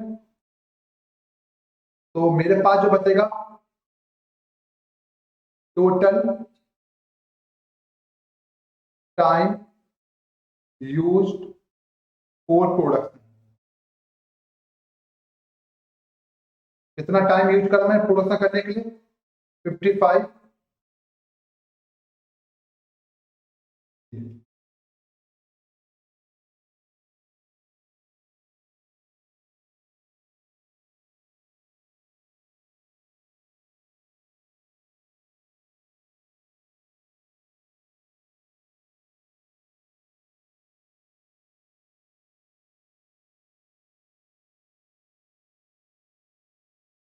तो मेरे पास जो बचेगा total time used for production, कितना टाइम यूज करना है प्रोडक्शन करने के लिए, 55।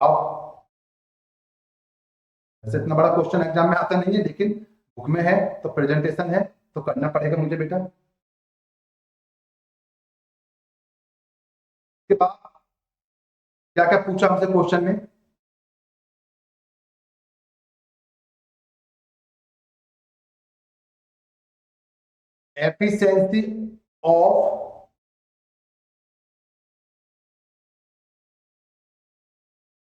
अब वैसे इतना बड़ा क्वेश्चन एग्जाम में आता नहीं है, लेकिन बुक में है तो प्रेजेंटेशन है तो करना पड़ेगा मुझे बेटा। इसके बाद क्या क्या पूछा हमसे क्वेश्चन में, efficiency of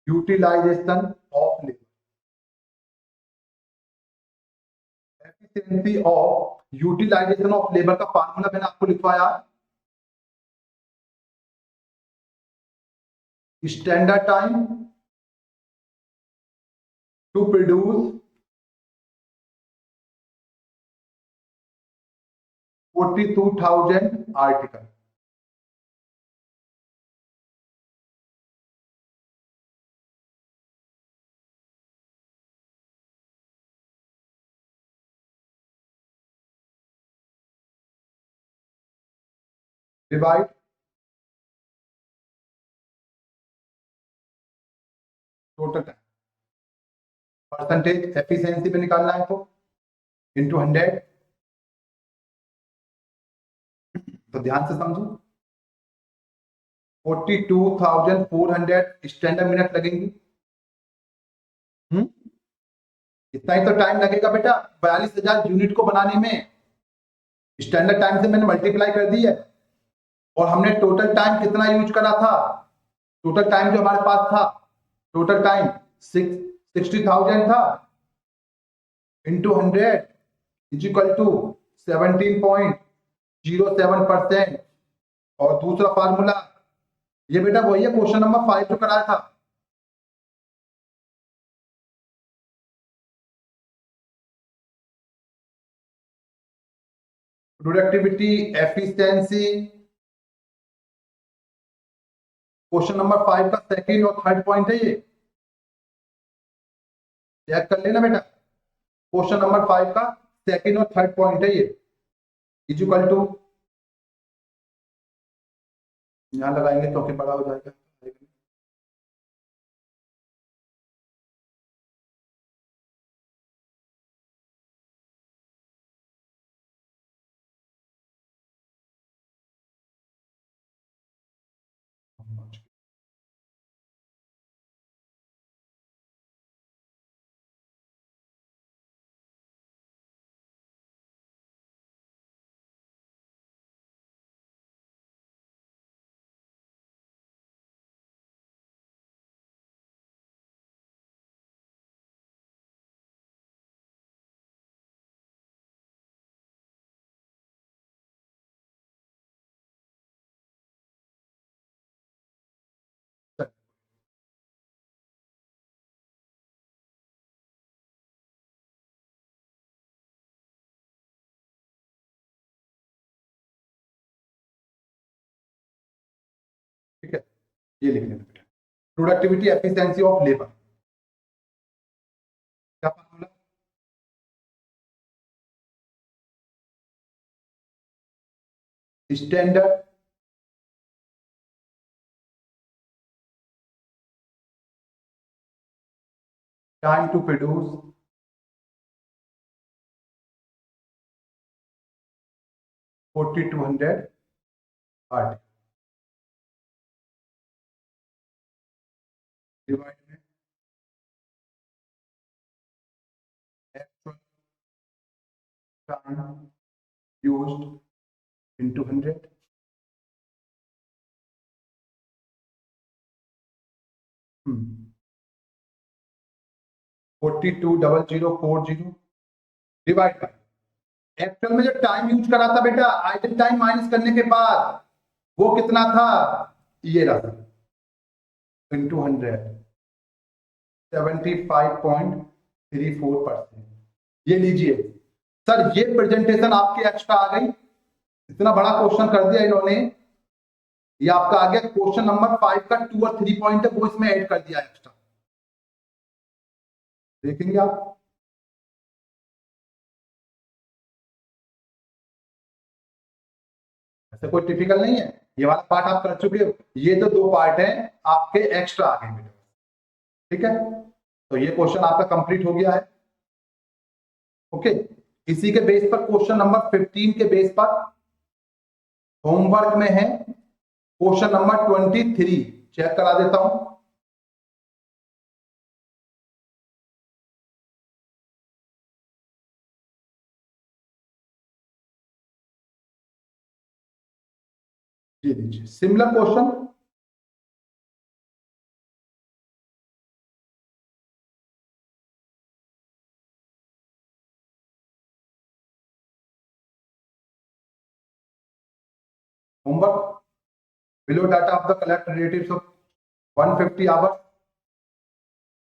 utilization of labour, efficiency of utilization of labour का फार्मूला मैंने आपको लिखवाया, standard time to produce 42,000 article. Divide total time, percentage efficiency पे निकालना है तो इंटू 100। तो ध्यान से समझो, 42,400 स्टैंडर्ड मिनट लगेंगी। इतना ही तो टाइम लगेगा बेटा 42,000 यूनिट को बनाने में। स्टैंडर्ड टाइम से मैंने मल्टीप्लाई कर दी है, और हमने टोटल टाइम कितना यूज करा था, टोटल टाइम जो हमारे पास था, टोटल टाइम 60,000 था, इंटू 100 इज इक्वल टू 17.07%। और दूसरा फार्मूला ये बेटा वही है क्वेश्चन नंबर 5 जो कराया था। प्रोडक्टिविटी एफिशिएंसी, क्वेश्चन नंबर 5 का सेकंड और थर्ड पॉइंट है ये, चेक कर लेना बेटा। क्वेश्चन नंबर 5 का सेकंड और थर्ड पॉइंट है ये, इज इक्वल टू, यहां लगाएंगे तो बड़ा हो जाएगा। ठीक है, ये लिख लेना बेटा, प्रोडक्टिविटी एफिशिएंसी ऑफ लेबर। क्या formula, standard time to produce 4200 article divide में actual time used into 100। 42,040 divide by actual में जो टाइम यूज करा था बेटा, आइडल टाइम माइनस करने के बाद वो कितना था, ये रहा, इंटू 100, 75.34%। ये लीजिए सर, ये प्रेजेंटेशन आपके एक्स्ट्रा आ गई, इतना बड़ा क्वेश्चन कर दिया इन्होंने, ये आपका आ गया क्वेश्चन नंबर 5 का 2 और 3 पॉइंट है, वो इसमें ऐड कर दिया एक्स्ट्रा, देखेंगे आप। ऐसा कोई टिपिकल नहीं है, ये वाला पार्ट आप कर चुके हो, ये तो 2 पार्ट हैं आपके एक्स्ट्रा आ गए। ठीक है, तो ये क्वेश्चन आपका कंप्लीट हो गया है। ओके, इसी के बेस पर क्वेश्चन नंबर 15 के बेस पर होमवर्क में है क्वेश्चन नंबर 23, चेक करा देता हूं। ये लीजिए similar question, homework, below data of the collect relatives of 150 hours,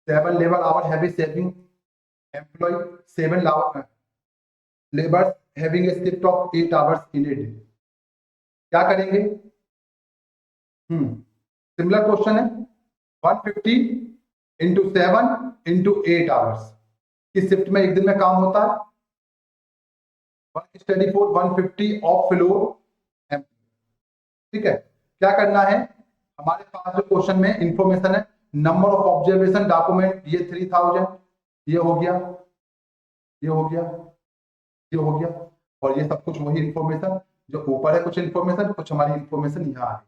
7 labor hour heavy saving employee, 7 labors having a shift of 8 hours in a day। क्या करेंगे, सिमिलर क्वेश्चन है, 150 इंटू 7 इंटू 8 आवर्स की shift में एक दिन में काम होता है। Work study for 150 of floor, ठीक है, क्या करना है, हमारे पास जो क्वेश्चन में इंफॉर्मेशन है, नंबर ऑफ ऑब्जर्वेशन डॉक्यूमेंट ये 3000, ये हो गया, ये हो गया, ये हो गया, और ये सब कुछ वही इंफॉर्मेशन जो ऊपर है, कुछ इंफॉर्मेशन, कुछ हमारी इंफॉर्मेशन यहाँ है।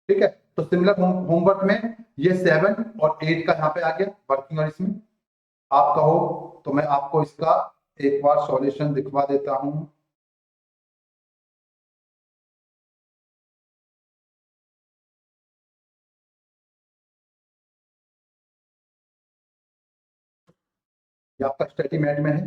ठीक है, तो सिमिलर होमवर्क में ये 7 और 8 का यहाँ पे आ गया वर्किंग, और इसमें आप कहो तो मैं आपको इसका एक बार सॉल्यूशन दिखवा देता हूं। ये आपका स्टडी मैट में है,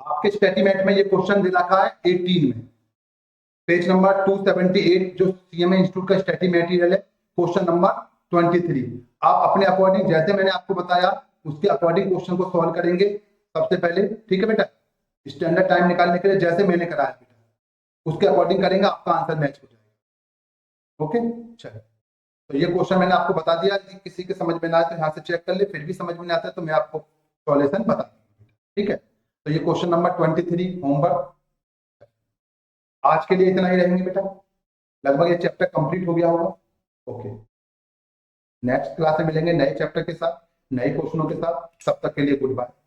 आपके स्टडी मैट में ये क्वेश्चन दे रखा है 18 में, पेज नंबर 278, जो सीएमए इंस्टीट्यूट का स्टडी मटेरियल है, क्वेश्चन नंबर 23। आप अपने अकॉर्डिंग, जैसे मैंने आपको बताया उसके अकॉर्डिंग क्वेश्चन को सॉल्व करेंगे सबसे पहले। ठीक है बेटा, स्टैंडर्ड टाइम निकालने के लिए जैसे मैंने कराया बेटा उसके अकॉर्डिंग करेंगे, आपका आंसर मैच हो जाएगा। ओके, चलो, तो ये क्वेश्चन मैंने आपको बता दिया, कि किसी के समझ में ना आए तो यहाँ से चेक कर ले, फिर भी समझ में नहीं आता है तो मैं आपको सॉल्यूशन बता दूंगा। ठीक है, तो ये क्वेश्चन नंबर 23 होमवर्क। आज के लिए इतना ही रहेंगे बेटा, लगभग ये चैप्टर कंप्लीट हो गया होगा। ओके, नेक्स्ट क्लास में मिलेंगे नए चैप्टर के साथ, नए क्वेश्चनों के साथ, तब तक के लिए गुड बाय।